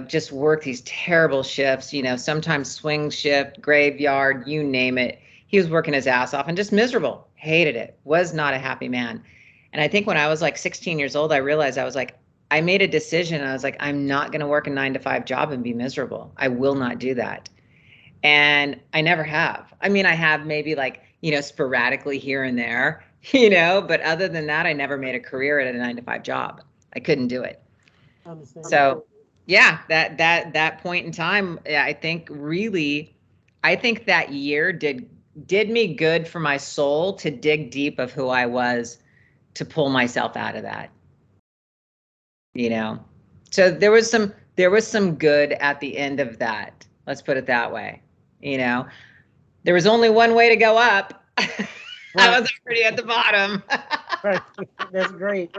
B: just work these terrible shifts. Sometimes swing shift, graveyard, you name it. He was working his ass off and just miserable. Hated it. Was not a happy man. And I think when I was like 16 years old, I realized I made a decision. I was like, I'm not going to work a 9-to-5 job and be miserable. I will not do that. And I never have. I mean, I have maybe sporadically here and there, but other than that, I never made a career at a 9-to-5 job. I couldn't do it.
A: I understand.
B: So yeah, that point in time, yeah, I think that year did me good for my soul to dig deep of who I was, to pull myself out of that. So there was some good at the end of that. Let's put it that way. There was only one way to go up. I was already at the bottom.
A: Right. That's great.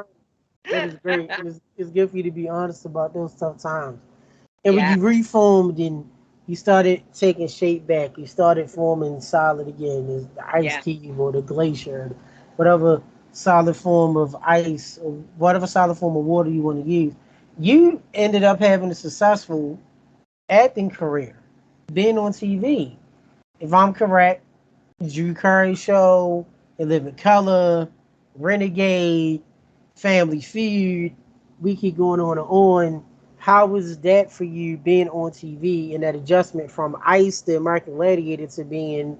A: That is great. It's good for you to be honest about those tough times. And when
B: Yeah.
A: you reformed and you started taking shape back, you started forming solid again. There's the ice
B: Yeah.
A: cube or the glacier, whatever solid form of ice or whatever solid form of water you want to use. You ended up having a successful acting career, being on TV. If I'm correct, Drew Carey Show, In Living Color, Renegade, Family Feud. We keep going on and on. How was that for you being on TV and that adjustment from Ice, the American Gladiator, to being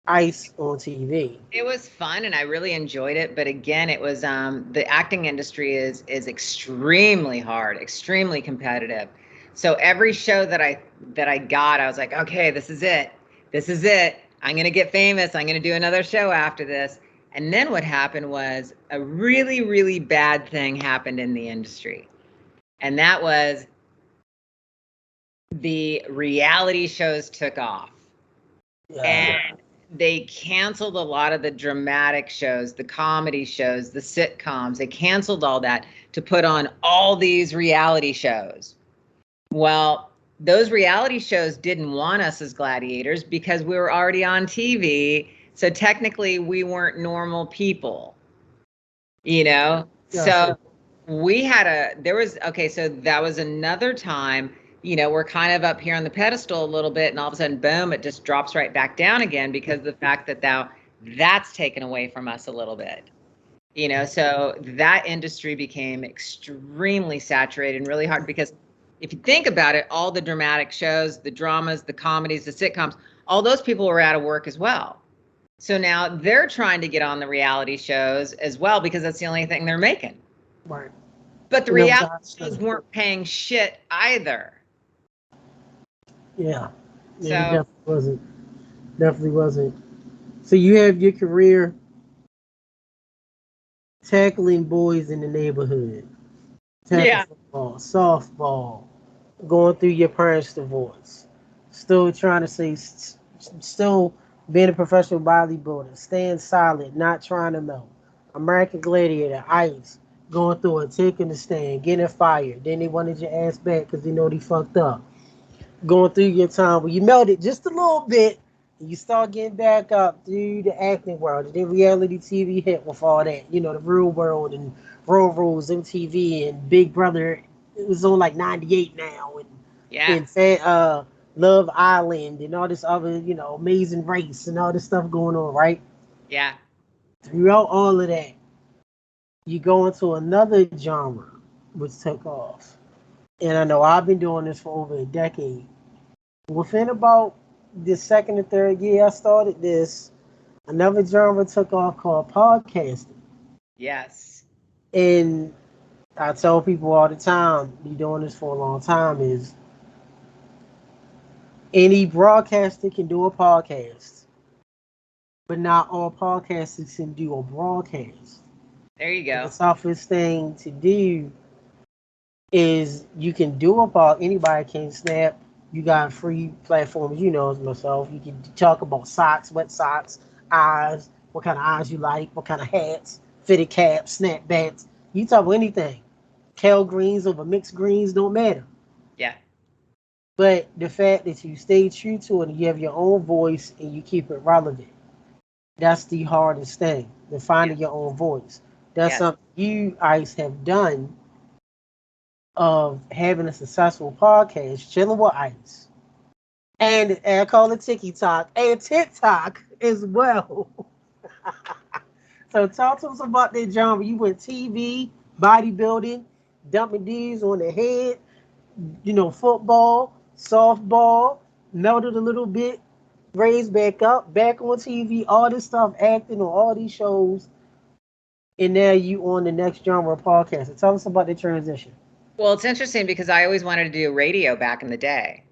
A: Ice on TV?
B: It was fun and I really enjoyed it, but again, it was the acting industry is extremely hard, extremely competitive. So every show that I got, I was like, okay, this is it. This is it. I'm going to get famous. I'm going to do another show after this. And then what happened was a really, really bad thing happened in the industry. And that was the reality shows took off.
A: Yeah.
B: And they canceled a lot of the dramatic shows, the comedy shows, the sitcoms. They canceled all that to put on all these reality shows. Well, those reality shows didn't want us as gladiators because we were already on TV. So technically, we weren't normal people,
A: Gotcha.
B: So so that was another time, we're kind of up here on the pedestal a little bit, and all of a sudden, boom, it just drops right back down again because of the fact that now that's taken away from us a little bit. So that industry became extremely saturated and really hard because if you think about it, all the dramatic shows, the dramas, the comedies, the sitcoms, all those people were out of work as well. So now they're trying to get on the reality shows as well because that's the only thing they're making.
A: Right.
B: But the
A: And that was
B: reality
A: awesome.
B: shows weren't paying shit either.
A: Yeah. Yeah, it
B: So
A: definitely wasn't. Definitely wasn't. So you have your career tackling boys in the neighborhood, tackle
B: yeah,
A: football, softball, going through your parents' divorce, still trying to say, still being a professional bodybuilder, staying solid, not trying to melt. American Gladiator, Ice, going through it, taking the stand, getting fired. Then they wanted your ass back because they know they fucked up. Going through your time where you melted just a little bit, and you start getting back up through the acting world. And then reality TV hit with all that. You know, the real world and Road Rules, MTV, and Big Brother. It was on like 98 now.
B: Yeah.
A: Love Island and all this other, Amazing Race and all this stuff going on, right?
B: Yeah.
A: Throughout all of that, you go into another genre which took off. And I know I've been doing this for over a decade. Within about the second or third year I started this, another genre took off called podcasting.
B: Yes.
A: And I tell people all the time, be doing this for a long time, is any broadcaster can do a podcast, but not all podcasters can do a broadcast.
B: There you
A: And the
B: go.
A: toughest thing to do is you can do a pod, anybody can snap. You got free platforms, as myself. You can talk about socks, wet socks, eyes, what kind of eyes you like, what kind of hats, fitted caps, snapbacks. You talk about anything. Kale greens over mixed greens don't matter.
B: Yeah.
A: But the fact that you stay true to it and you have your own voice and you keep it relevant, that's the hardest thing, the
B: Yeah.
A: finding your own voice. That's
B: Yes.
A: something you guys have done of having a successful podcast, chilling with Ice. And I call it TikTok and TikTok as well. So talk to us about that genre. You went TV, bodybuilding, dumping D's on the head, football, softball, melted a little bit, raised back up, back on TV, all this stuff, acting on all these shows, and now you on the next genre podcast. So tell us about the transition.
B: Well, it's interesting because I always wanted to do radio back in the day.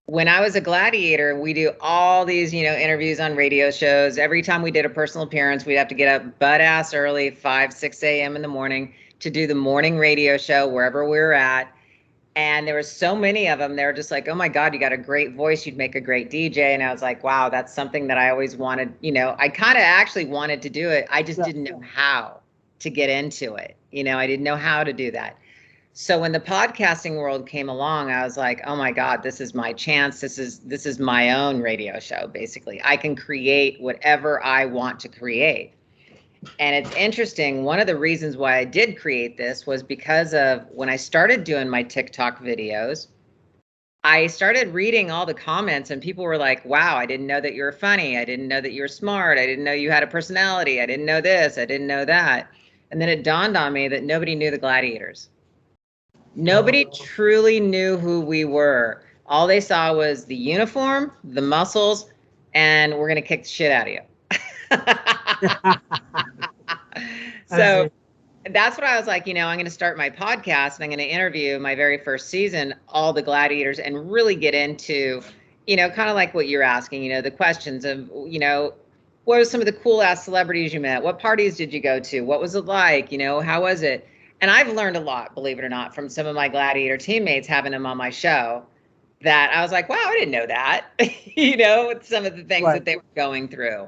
B: When I was a gladiator, we do all these, interviews on radio shows. Every time we did a personal appearance, we'd have to get up butt ass early, 5, 6 a.m. in the morning to do the morning radio show wherever we were at. And there were so many of them. They were just like, oh my God, you got a great voice. You'd make a great DJ. And I was like, wow, that's something that I always wanted. I kind of actually wanted to do it. I just didn't know how to get into it. I didn't know how to do that. So when the podcasting world came along, I was like, oh my God, this is my chance. This is my own radio show, basically. I can create whatever I want to create. And it's interesting. One of the reasons why I did create this was because of when I started doing my TikTok videos, I started reading all the comments and people were like, wow, I didn't know that you were funny. I didn't know that you were smart. I didn't know you had a personality. I didn't know this. I didn't know that. And then it dawned on me that nobody knew the Gladiators. Nobody truly knew who we were. All they saw was the uniform, the muscles, and we're going to kick the shit out of you. So that's what I was like, I'm going to start my podcast and I'm going to interview my very first season, all the gladiators, and really get into, kind of like what you're asking, the questions of, what are some of the cool ass celebrities you met? What parties did you go to? What was it like? How was it? And I've learned a lot, believe it or not, from some of my gladiator teammates having them on my show that I was like, wow, I didn't know that, with some of the things that they were going through.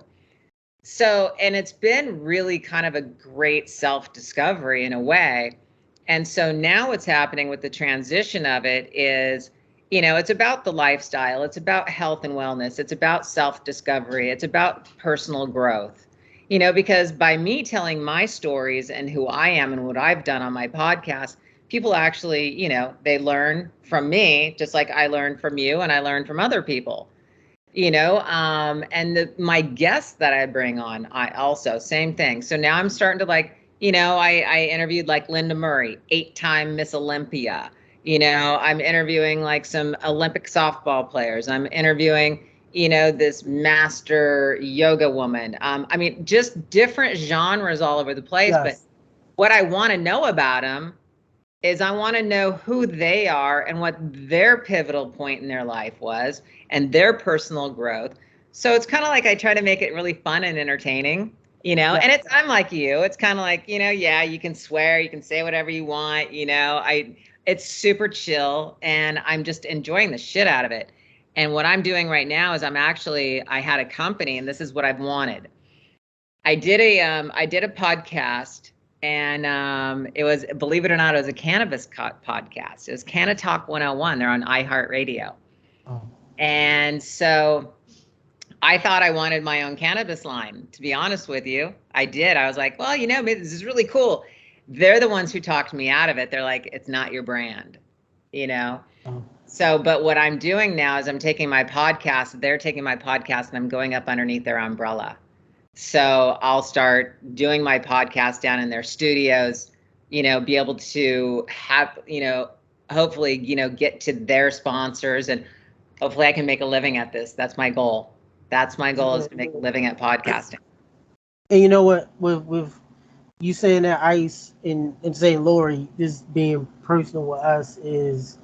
B: So, and it's been really kind of a great self-discovery in a way. And so now what's happening with the transition of it is, it's about the lifestyle. It's about health and wellness. It's about self-discovery. It's about personal growth, because by me telling my stories and who I am and what I've done on my podcast, people actually, they learn from me, just like I learned from you and I learned from other people. And my guests that I bring on, I also, same thing. So now I'm starting to I interviewed like Linda Murray, 8-time Miss Olympia. I'm interviewing like some Olympic softball players. I'm interviewing, this master yoga woman. I mean, just different genres all over the place. Yes. But what I want to know about them is I want to know who they are and what their pivotal point in their life was and their personal growth. So it's kind of like I try to make it really fun and entertaining, and I'm like you. It's kind of like, yeah, you can swear, you can say whatever you want, it's super chill and I'm just enjoying the shit out of it. And what I'm doing right now is I had a company and this is what I've wanted. I did a podcast And it was, believe it or not, it was a cannabis podcast. It was Canna Talk 101. They're on iHeartRadio.
A: Oh.
B: And so I thought I wanted my own cannabis line, to be honest with you. I did. I was like, well, maybe this is really cool. They're the ones who talked me out of it. They're like, it's not your brand,
A: Oh.
B: So, but what I'm doing now is I'm taking my podcast, they're taking my podcast, and I'm going up underneath their umbrella. So I'll start doing my podcast down in their studios, be able to have, hopefully, get to their sponsors, and hopefully I can make a living at this. That's my goal. That's my goal, is to make a living at podcasting.
A: And you know what, with you saying that Ice and saying Lori, just being personal with us, is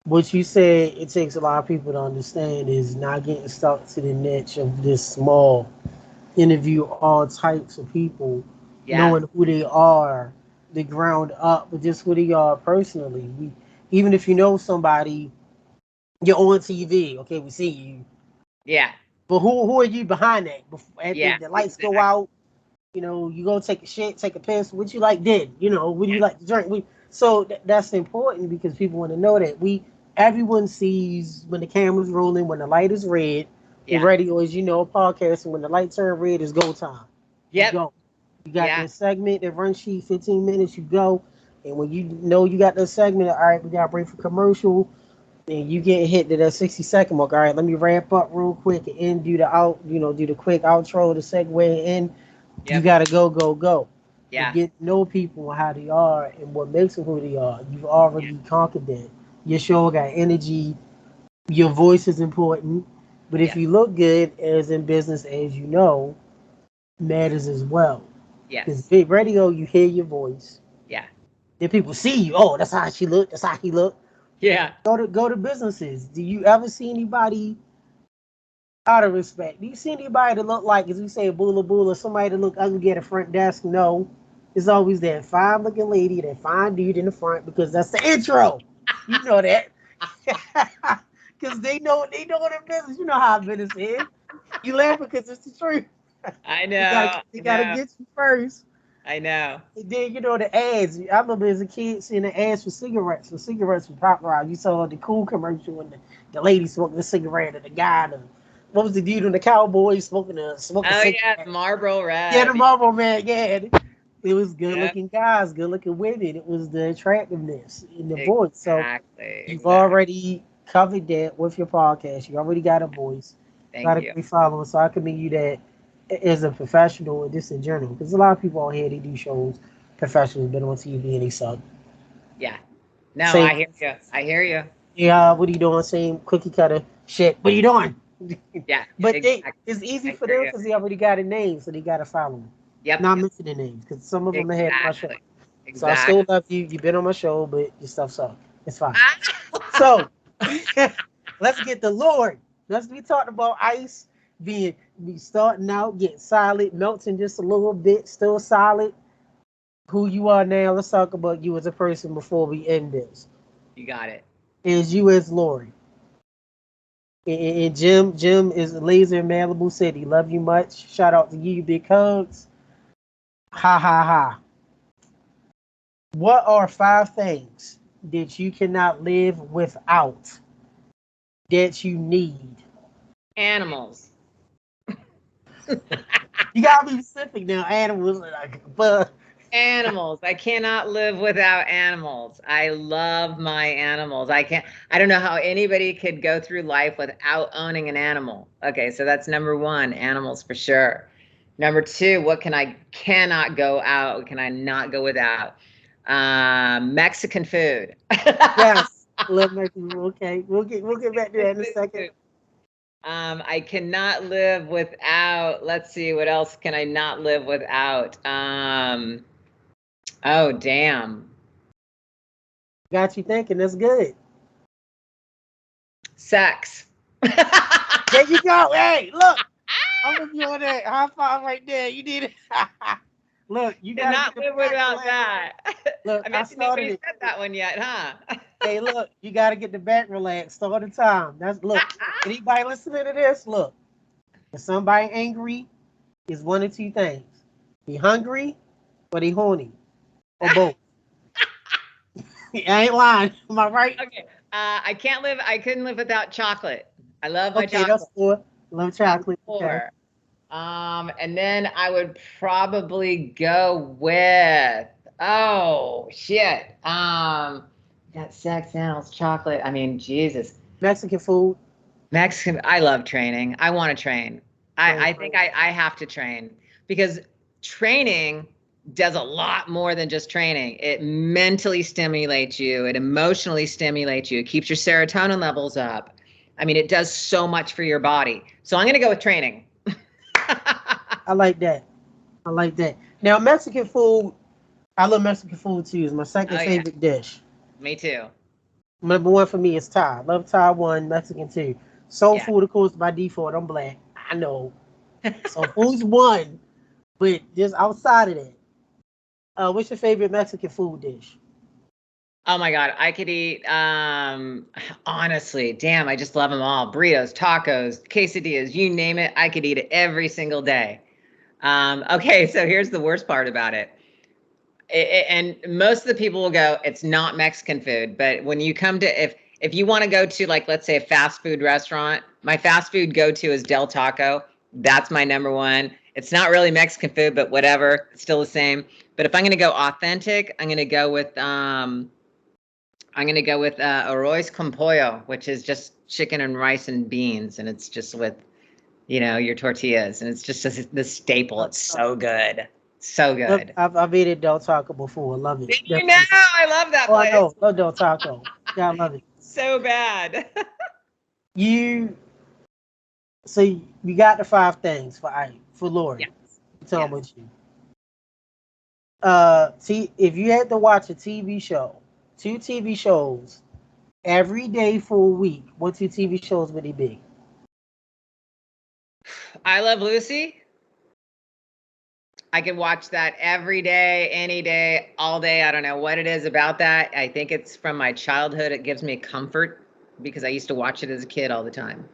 A: what you said. It takes a lot of people to understand is not getting stuck to the niche of this small. Interview all types of people, knowing who they are, the ground up, but just who they are personally. Even if you know somebody, you're on TV. Okay, we see you.
B: Yeah.
A: But who are you behind that? After the lights go out, you go take a shit, take a piss. What you like did? What do you like to drink? So that's important, because people want to know that everyone sees when the camera's rolling, when the light is red. The radio is, podcasting, when the light turn red, is go time.
B: Yep.
A: You go. You got this segment, that run sheet, 15 minutes, you go. And when you know you got this segment, all right, we got to break for commercial. And you get hit to that 60-second mark. All right, let me ramp up real quick and do the quick outro, the segue in. You got to go.
B: Yeah.
A: To get to know people and how they are and what makes them who they are. You've already conquered that. Your show got energy. Your voice is important. But if you look good, as in business, as you know, matters as well.
B: Yes.
A: Because big radio, you hear your voice.
B: Yeah.
A: Then people see you. Oh, that's how she look. That's how he look.
B: Yeah.
A: Go to businesses. Do you ever see anybody, out of respect, do you see anybody that look like, as we say, boola boola, somebody that look ugly at the front desk? No. It's always that fine looking lady, that fine dude in the front, because that's the intro. You know that. Because they know their business. You know how business is. You laugh because it's the truth.
B: I know.
A: They gotta get you first.
B: I know.
A: And then the ads. I remember as a kid seeing the ads for cigarettes. When cigarettes were popular, you saw the cool commercial and the lady smoking the cigarette, and the guy, what was the dude on the Cowboy smoking a cigarette?
B: Yeah, Marlboro Red.
A: Yeah, the Marlboro man. Yeah, it was good looking guys, good looking women. It was the attractiveness in the voice. So you've already covered that with your podcast. You already got a voice. Got a great following. So I commend you that as a professional and just in general. Because a lot of people out here, they do shows, professionals, been on TV and they suck.
B: Yeah. No, I hear you. I hear you.
A: Yeah, what are you doing? Same cookie cutter shit. What are you doing?
B: Yeah.
A: But it's easy for them because they already got a name, so they got to follow them.
B: Yep.
A: Not mentioning names, because some of them had my show.
B: Exactly.
A: So I still love you. You've been on my show, but your stuff sucks. It's fine. So let's get the Lord. We talked about Ice be starting out, getting solid, melting just a little bit, still solid. Who you are now. Let's talk about you as a person before we end this.
B: You got it.
A: Is you as Lori. And Jim is laser in Malibu City. Love you much. Shout out to you, big hugs. Ha ha ha. What are 5 things that you cannot live without that you need?
B: Animals.
A: You gotta be specific now. Animals, but
B: animals. I cannot live without animals. I love my animals. I don't know how anybody could go through life without owning an animal. Okay, so that's number 1, animals for sure. Number 2, what cannot go out? Can I not go without? Mexican food.
A: Yes, love Mexican food. Okay, we'll get back to that in a second.
B: I cannot live without. Let's see, what else can I not live without? Oh damn.
A: Got you thinking. That's good.
B: Sex.
A: There you go. Hey, look. I'm with you on that. High five right there. You did it. Look, you
B: cannot live without that.
A: Look,
B: I nobody said that one yet, huh?
A: Hey, look, you got to get the back relaxed all the time. Look. Anybody listening to this? Look, if somebody angry, it's one of 2 things: be hungry or they horny, or both? I ain't lying. Am I right?
B: Okay. I couldn't live without chocolate. I love my
A: Okay, that's
B: chocolate.
A: 4. Love
B: That's
A: chocolate. Okay.
B: 4. And then I would probably go with, oh shit. Got sex, animals, chocolate. I mean, Jesus.
A: Mexican food.
B: Mexican, I love training. I want to train.
A: Train,
B: I
A: train.
B: think I have to train because training does a lot more than just training. It mentally stimulates you, it emotionally stimulates you, it keeps your serotonin levels up. I mean, it does so much for your body. So I'm going to go with training.
A: I like that. I like that. Now, Mexican food, I love Mexican food too. It's my second
B: Oh, yeah.
A: favorite dish.
B: Me too.
A: Number 1 for me is Thai. Love Thai 1, Mexican 2. Soul
B: Yeah.
A: food, of course, by default. I'm black. I know. So food's 1, but just outside of that, what's your favorite Mexican food dish?
B: Oh my God, I could eat, honestly, damn, I just love them all. Burritos, tacos, quesadillas, you name it, I could eat it every single day. Okay, so here's the worst part about it. And most of the people will go, it's not Mexican food. But when you come to, if you want to go to, like, let's say a fast food restaurant, my fast food go-to is Del Taco. That's my number 1. It's not really Mexican food, but whatever, it's still the same. But if I'm going to go authentic, I'm gonna go with arroz con pollo, which is just chicken and rice and beans, and it's just with, your tortillas, and it's just the staple.
A: Uh,
B: It's
A: uh,
B: so good, so good.
A: I've eaten Del Taco before. Love it.
B: You know, I love that
A: Oh, I
B: place.
A: know. Love Del Taco. Yeah, I love it.
B: So bad.
A: You so you got the 5 things for Lori.
B: Yes,
A: Tell
B: yes.
A: me what you. See, if you had to watch a TV show, 2 TV shows every day for a week, what 2 TV shows would it be?
B: I Love Lucy. I could watch that every day, any day, all day. I don't know what it is about that. I think it's from my childhood. It gives me comfort because I used to watch it as a kid all the time.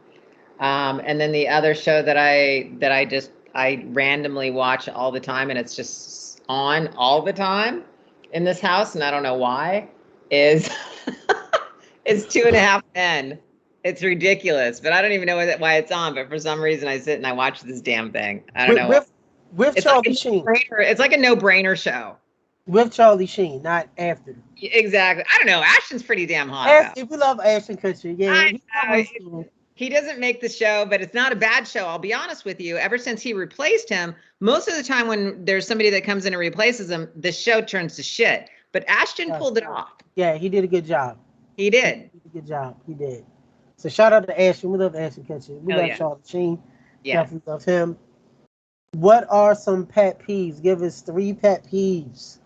B: And then the other show that I randomly watch all the time, and it's just on all the time in this house, and I don't know why, is is 2.5 Men. It's ridiculous, but I don't even know why it's on. But for some reason, I sit and I watch this damn thing. I don't
A: With
B: know why.
A: with, with
B: It's like
A: Charlie
B: a
A: Sheen.
B: no-brainer. It's like a no-brainer show.
A: With Charlie Sheen, not after.
B: Exactly. I don't know. Ashton's pretty damn hot though.
A: Ashton, we love Ashton Kutcher. Yeah,
B: I
A: he's
B: know.
A: almost cool.
B: He doesn't make the show, but it's not a bad show. I'll be honest with you. Ever since he replaced him, most of the time when there's somebody that comes in and replaces him, the show turns to shit. But Ashton pulled it off.
A: Yeah, he did a good job.
B: He did.
A: He did a good job. He did. So shout out to Ashton. We love Ashton Kutcher. We
B: Oh,
A: love
B: yeah.
A: Charlie Sheen.
B: Yeah.
A: Definitely love him. What are some pet peeves? Give us 3 pet peeves,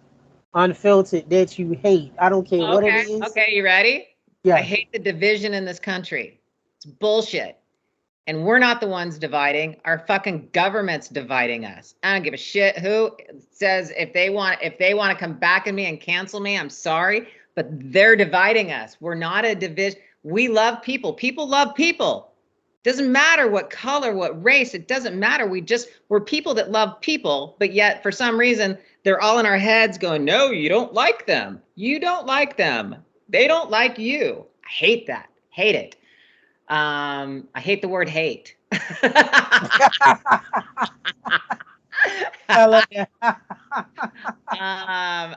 A: unfiltered, that you hate. I don't care what it
B: Okay.
A: is.
B: Okay. You ready?
A: Yeah.
B: I hate the division in this country. It's bullshit. And we're not the ones dividing. Our fucking government's dividing us. I don't give a shit who says if they want to come back at me and cancel me, I'm sorry, but they're dividing us. We're not a division. We love people. People love people. Doesn't matter what color, what race, it doesn't matter. We're people that love people, but yet for some reason they're all in our heads going, "No, you don't like them. You don't like them. They don't like you." I hate that. Hate it. I hate the word hate.
A: I love that.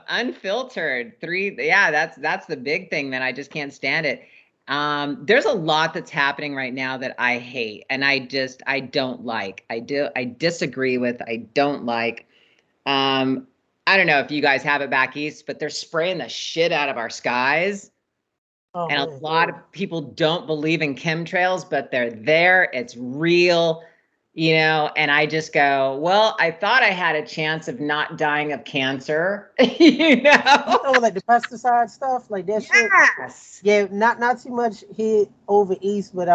B: Unfiltered 3. Yeah, that's the big thing, man. I just can't stand it. There's a lot that's happening right now that I hate, and I don't like. I disagree with. I don't like. I don't know if you guys have it back east, but they're spraying the shit out of our skies.
A: Oh,
B: And
A: man.
B: a lot of people don't believe in chemtrails, but they're there. It's real, and I just go, well, I thought I had a chance of not dying of cancer,
A: You know, like the pesticide stuff, like that shit.
B: Yes.
A: Yeah, not too much here over east, but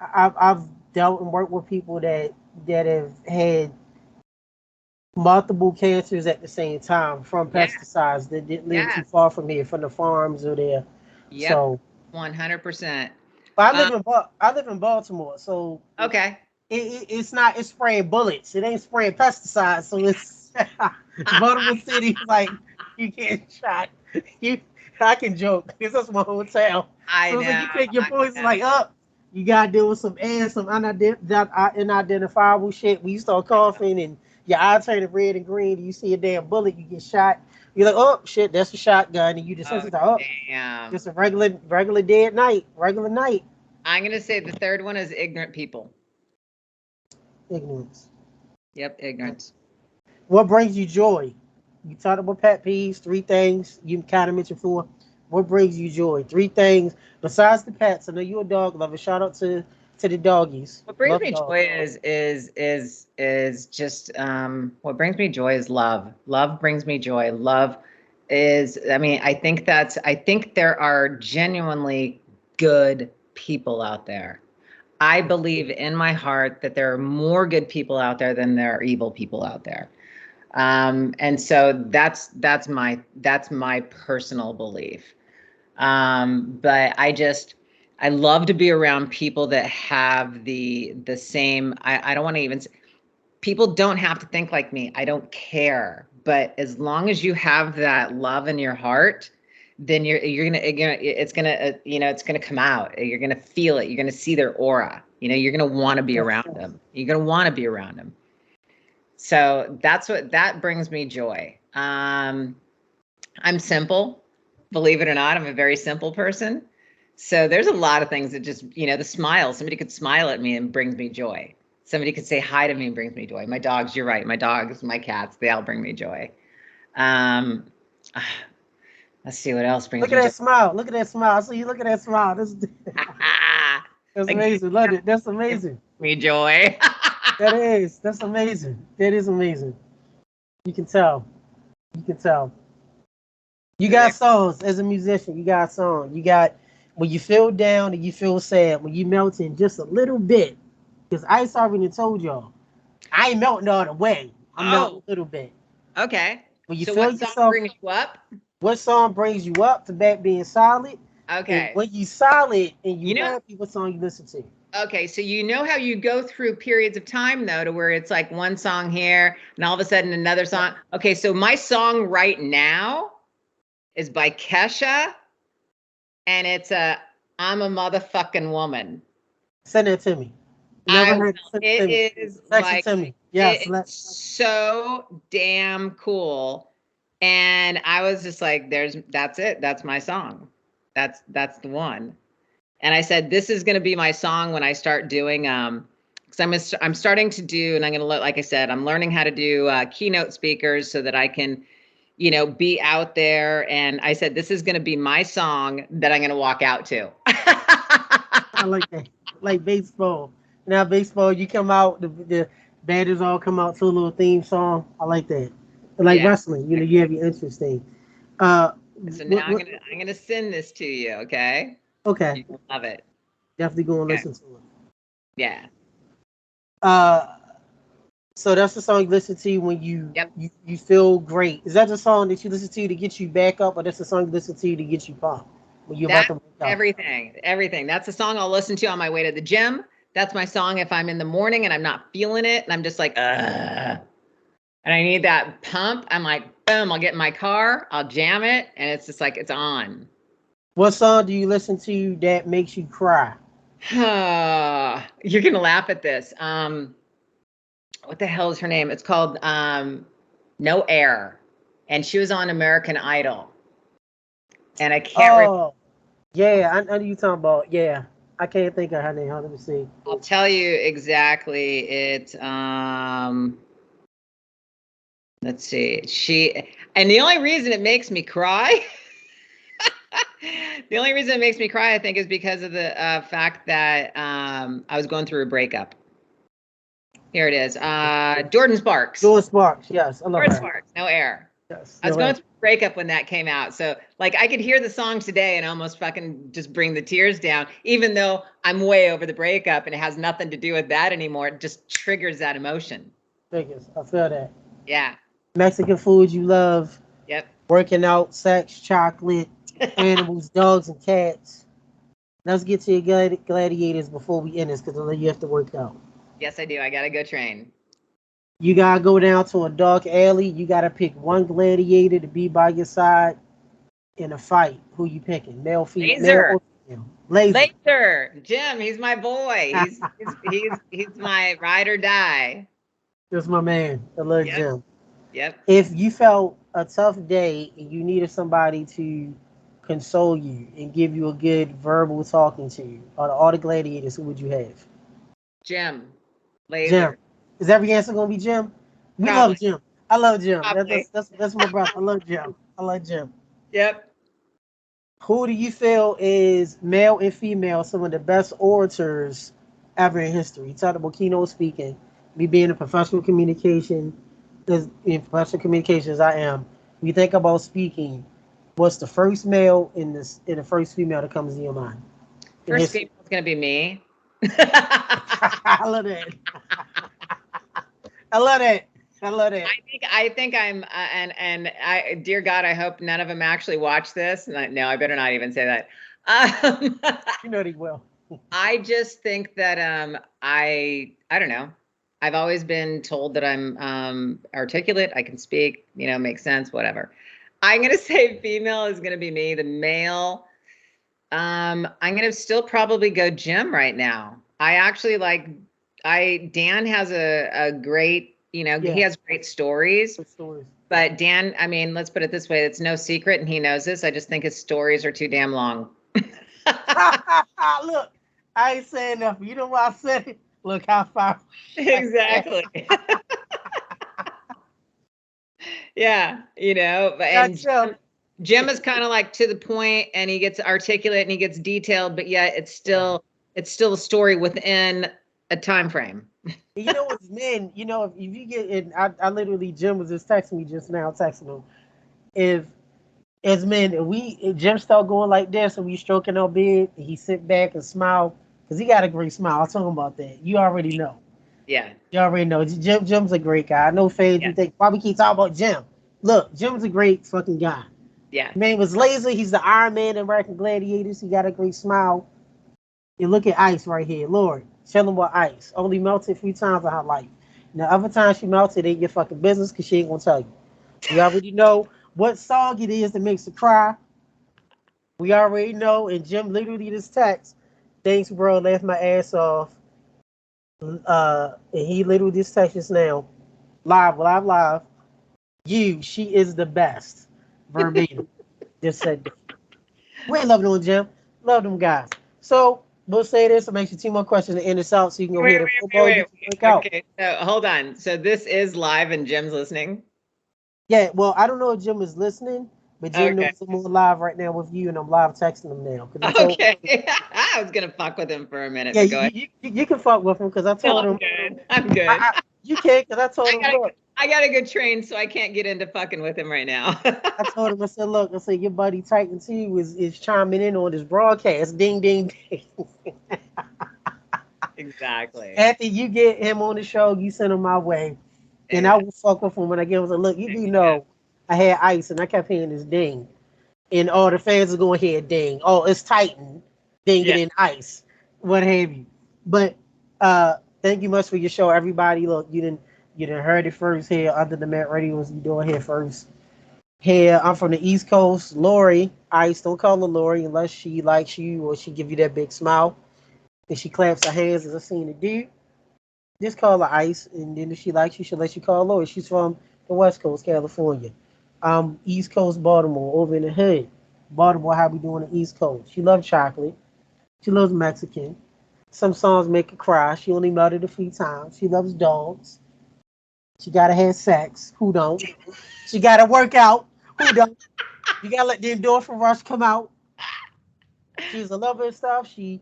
A: I've dealt and worked with people that have had multiple cancers at the same time from
B: Yeah.
A: pesticides that didn't live too
B: Yeah.
A: far from here, from the farms or there.
B: Yep.
A: So
B: 100%.
A: but I live in Baltimore, so
B: Okay.
A: it's spraying bullets. It ain't spraying pesticides, so it's Baltimore City, like you get shot. You, I can joke because that's my hotel.
B: I
A: So it's like
B: know.
A: you take your
B: I
A: points
B: know.
A: like up. You gotta deal with some air, some unidentifiable shit. When you start coughing and your eye turning red and green, you see a damn bullet, you get shot. You're like, oh shit, that's a shotgun, and you just
B: Oh,
A: sense oh, just
B: damn.
A: a regular dead night, regular night.
B: I'm gonna say the third one is ignorant people.
A: Ignorance.
B: Yep, ignorance.
A: What brings you joy? You talked about pet peeves, three things you kind of mentioned four. What brings you joy? Three things besides the pets. I know you're a dog lover. Shout out to the doggies.
B: What brings
A: Love
B: me
A: dogs.
B: joy is just what brings me joy is love. Love brings me joy. Love is, I mean, I think there are genuinely good people out there. I believe in my heart that there are more good people out there than there are evil people out there. And so that's my personal belief. But I love to be around people that have the same. I don't want to even. People don't have to think like me. I don't care. But as long as you have that love in your heart, then it's gonna it's gonna come out. You're gonna feel it. You're gonna see their aura. You're gonna want to be around them. You're gonna want to be around them. So that brings me joy. I'm simple, believe it or not. I'm a very simple person. So there's a lot of things that just, the smile. Somebody could smile at me and brings me joy. Somebody could say hi to me and brings me joy. My dogs, you're right. My dogs, my cats, they all bring me joy. Um, let's see what else brings
A: Look at
B: me joy.
A: that smile. Look at that smile. So you look at that smile. That's
B: Like,
A: amazing. Love it. That's amazing.
B: me joy.
A: That is. That's amazing. That is amazing. You can tell. You can tell. You got songs as a musician. You got songs. You got when you feel down and you feel sad, when you melting just a little bit. Because Ice already told y'all, I ain't melting all the way. I'm melting
B: Oh,
A: a little bit.
B: okay.
A: When you
B: So
A: feel
B: what song
A: yourself,
B: brings you up?
A: what song brings you up to back being solid? And
B: Okay.
A: when you solid and you
B: You know,
A: happy, what song you listen to?
B: Okay, so you know how you go through periods of time though, to where it's like one song here and all of a sudden another song. Okay, so my song right now is by Kesha, and it's a I'm a motherfucking woman.
A: Send it to me. Never
B: I
A: heard it. Send it to me.
B: It is
A: Text it
B: like
A: to me. Yes.
B: it is so damn cool. And I was just like, that's it. That's my song. That's the one. And I said, this is going to be my song when I start doing, because I'm starting to do, and I'm going to like I said, I'm learning how to do keynote speakers so that I can, be out there. And I said, this is going to be my song that I'm going to walk out to.
A: I like that. Like baseball. Now baseball, you come out, the batters all come out to a little theme song. I like that. Like
B: Yeah.
A: wrestling, you have your interesting. Uh,
B: So now
A: what, what,
B: I'm gonna send this to you. Okay.
A: okay,
B: You love it.
A: definitely go and
B: Okay.
A: listen to it.
B: Yeah.
A: Uh, so that's the song you listen to when
B: Yep.
A: you feel great. Is that the song that you listen to get you back up, or that's the song you listen to get you pumped when you're about
B: That
A: to break out?
B: everything. That's the song I'll listen to on my way to the gym. That's my song if I'm in the morning and I'm not feeling it and I'm just like, and I need that pump. I'm like, boom, I'll get in my car, I'll jam it, and it's just like it's on.
A: What song do you listen to that makes you cry?
B: You're gonna laugh at this. What the hell is her name? It's called No Air. And she was on American Idol. And I can't remember.
A: Oh, yeah, I know you talking about. Yeah, I can't think of her name. Let me see.
B: I'll tell you exactly. It's let's see. And the only reason it makes me cry, the only reason it makes me cry, I think, is because of the fact that I was going through a breakup. Here it is. Jordan Sparks.
A: Jordan Sparks. Yes, I love
B: Jordan
A: her.
B: Sparks. No Air.
A: Yes,
B: I was
A: no
B: going
A: way.
B: through a breakup when that came out. So like I could hear the song today and almost fucking just bring the tears down, even though I'm way over the breakup and it has nothing to do with that anymore. It just triggers that emotion.
A: Figures. I feel that.
B: Yeah.
A: Mexican food you love.
B: Yep.
A: Working out, sex, chocolate, animals, dogs, and cats. Let's get to your gladiators before we end this, because I know you have to work out.
B: Yes, I do. I gotta go train.
A: You gotta go down to a dark alley. You gotta pick one gladiator to be by your side in a fight. Who you picking? Male
B: Laser.
A: or female? Laser.
B: Laser. Jim, he's my boy. He's my ride or die.
A: That's my man. I love
B: Yep.
A: Jim.
B: Yep.
A: If you felt a tough day and you needed somebody to console you and give you a good verbal talking to you, out of all the gladiators, who would you have?
B: Jim.
A: Jim.
B: Laser.
A: Is every answer gonna be Jim? We love
B: Probably.
A: Jim. I love Jim.
B: Probably.
A: That's my brother. I love Jim. I love Jim.
B: Yep.
A: Who do you feel is male and female some of the best orators ever in history? You talked about keynote speaking, me being a professional communication, as in professional communication as I am. When you think about speaking, what's the first male and the first female that comes to your mind in
B: First
A: history?
B: female is gonna be me.
A: I love that. I love that. I love that.
B: I think I'm and I dear God, I hope none of them actually watch this. And no, I better not even say that. Um,
A: You know they will.
B: I just think that I don't know. I've always been told that I'm articulate, I can speak, make sense, whatever. I'm gonna say female is gonna be me. The male, I'm gonna still probably go Jim right now. I actually like Dan has a great, he
A: Yeah,
B: has great stories.
A: good stories.
B: But Dan, I mean, let's put it this way, it's no secret and he knows this. I just think his stories are too damn long.
A: Look, I ain't saying nothing. You know why I said it? Look how far.
B: Exactly. Yeah, and
A: Gotcha.
B: Jim is kind of like to the point and he gets articulate and he gets detailed, but yet it's still a story within a time frame.
A: You know, as men, if you get in, I literally, Jim was just texting me just now, texting him. If, as men, if Jim start going like this and we stroking our beard, and he sit back and smile, because he got a great smile. I'll talk about that. You already know.
B: Yeah,
A: You already know. Jim's a great guy. I know fans,
B: yeah,
A: you think, why we keep talking about Jim? Look, Jim's a great fucking guy.
B: yeah,
A: Man was laser. He's the Iron Man in American Gladiators. He got a great smile. You look at Ice right here. Lord, chilling with Ice. Only melted 3 times in her life. Now, other times she melted, ain't your fucking business because she ain't going to tell you. We already know what song it is that makes her cry. We already know. And Jim literally just text, thanks, bro. Laughed my ass off. And he literally just text us now. Live, live, live. She is the best. Verbatim. Just said that. We ain't loving on Jim. Love them guys. So we'll say this. I'll make you 2 more questions to end this out so you can go
B: wait,
A: ahead and
B: wait, wait,
A: football.
B: wait,
A: Get your
B: wait.
A: break out.
B: Okay, so hold on, so this is live and Jim's listening.
A: Yeah, well, I don't know if Jim is listening, but Jim
B: Okay.
A: knows I'm on live right now with you, and I'm live texting him now because I told him.
B: Okay. I was gonna fuck with him for a minute,
A: Yeah,
B: but go ahead.
A: you can fuck with him because I
B: No,
A: told
B: I'm
A: him.
B: good. I'm good.
A: You can because I told
B: I
A: him,
B: gotta
A: look,
B: I gotta go train, so I can't get into fucking with him right now.
A: I told him, I said, look, I said, your buddy Titan T is chiming in on this broadcast. Ding, ding, ding.
B: Exactly.
A: After you get him on the show, you send him my way. And I
B: Exactly.
A: will fuck with him when I give him a look. You do
B: Yeah.
A: know I had ice and I kept hearing this ding. And all the fans are going here ding. Oh, it's Titan. Ding it
B: Yeah.
A: in ice. What have you. But thank you much for your show, everybody. Look, you didn't heard it first here under the Mat Radios. You doing here first. Here, I'm from the East Coast. Lori, Ice, don't call her Lori unless she likes you or she give you that big smile. And she claps her hands as I seen it do. Just call her Ice, and then if she likes you, she'll let you call Lori. She's from the West Coast, California. East Coast, Baltimore, over in the hood. Baltimore, how we doing the East Coast? She loves chocolate. She loves Mexican. Some songs make her cry. She only melted a few times. She loves dogs. She gotta have sex. Who don't? She gotta work out. Who don't? You gotta let the endorphin rush come out. She's a lover of stuff. She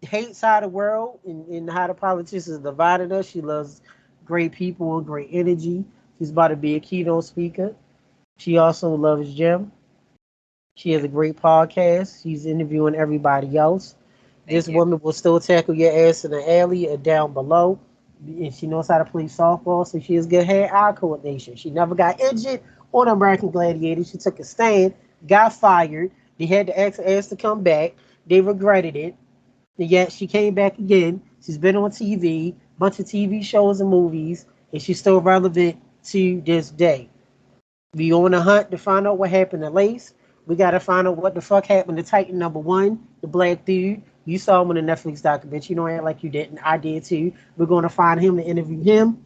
A: hates how the world and how the politics has divided us. She loves great people and great energy. She's about to be a keynote speaker. She also loves Jim. She has a great podcast. She's interviewing everybody else. This
B: Thank you.
A: woman will still tackle your ass in the alley or down below. And she knows how to play softball, so she has good hand-eye coordination. She never got injured on American Gladiator. She took a stand, got fired. They had to ask her ass to come back. They regretted it. And yet she came back again. She's been on TV, bunch of TV shows and movies. and she's still relevant to this day. We on a hunt to find out what happened to Lace. We gotta find out what the fuck happened to Titan number one, the black dude. You saw him in the Netflix documentary. You don't act like you didn't. I did too. We're gonna find him and interview him.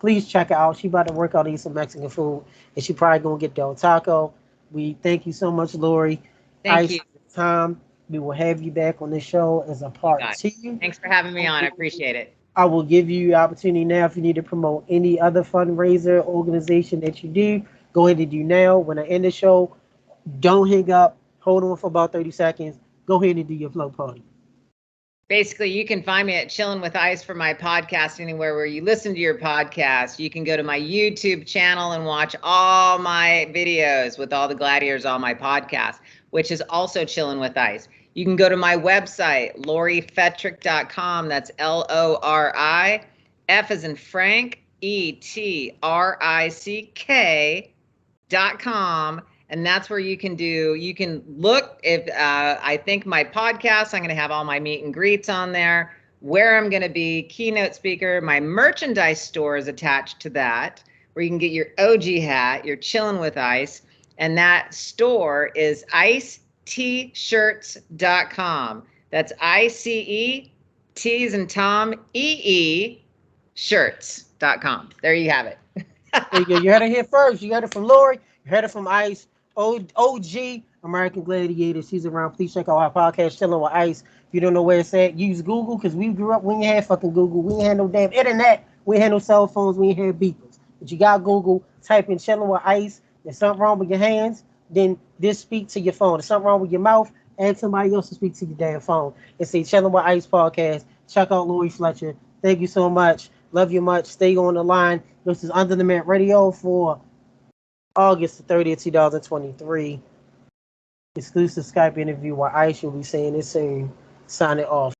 A: Please check it out. She about to work out eat some Mexican food, and she probably gonna get Del Taco. We thank you so much, Lori.
B: Thank you.
A: Time. We will have you back on the show as a
B: You
A: part
B: got it.
A: two.
B: Thanks for having me on. I appreciate it.
A: I will give you opportunity now if you need to promote any other fundraiser organization that you do. Go ahead and do now. When I end the show, don't hang up. Hold on for about 30 seconds. Go ahead and do your flow party.
B: Basically, you can find me at Chillin' with Ice for my podcast anywhere where you listen to your podcast. You can go to my YouTube channel and watch all my videos with all the gladiators on my podcast, which is also Chillin' with Ice. You can go to my website, LoriFetrick.com. That's LORI, F as in Frank, ETRICK.com. And that's where you can look if I think my podcast, I'm going to have all my meet and greets on there, where I'm going to be, keynote speaker. My merchandise store is attached to that, where you can get your OG hat, your Chillin' with Ice. And that store is IceTshirts.com. That's ICE, T as in Tom, EE, shirts.com. There you have it.
A: There you go. You heard it here first. You heard it from Lori. You heard it from Ice. OG American Gladiator. She's around. Please check out our podcast, Chilling with Ice. If you don't know where it's at, use Google, because we grew up, we ain't had fucking Google. We ain't had no damn internet. We ain't had no cell phones. We ain't had beepers. But you got Google. Type in Chilling with Ice. There's something wrong with your hands, then just speak to your phone. There's something wrong with your mouth, and somebody else to speak to your damn phone. And say Chilling with Ice podcast. Check out Lori Fletcher. Thank you so much. Love you much. Stay on the line. This is Under the Mat Radio for August the 30th, 2023. Exclusive Skype interview where Ice will be saying this soon. Sign it off.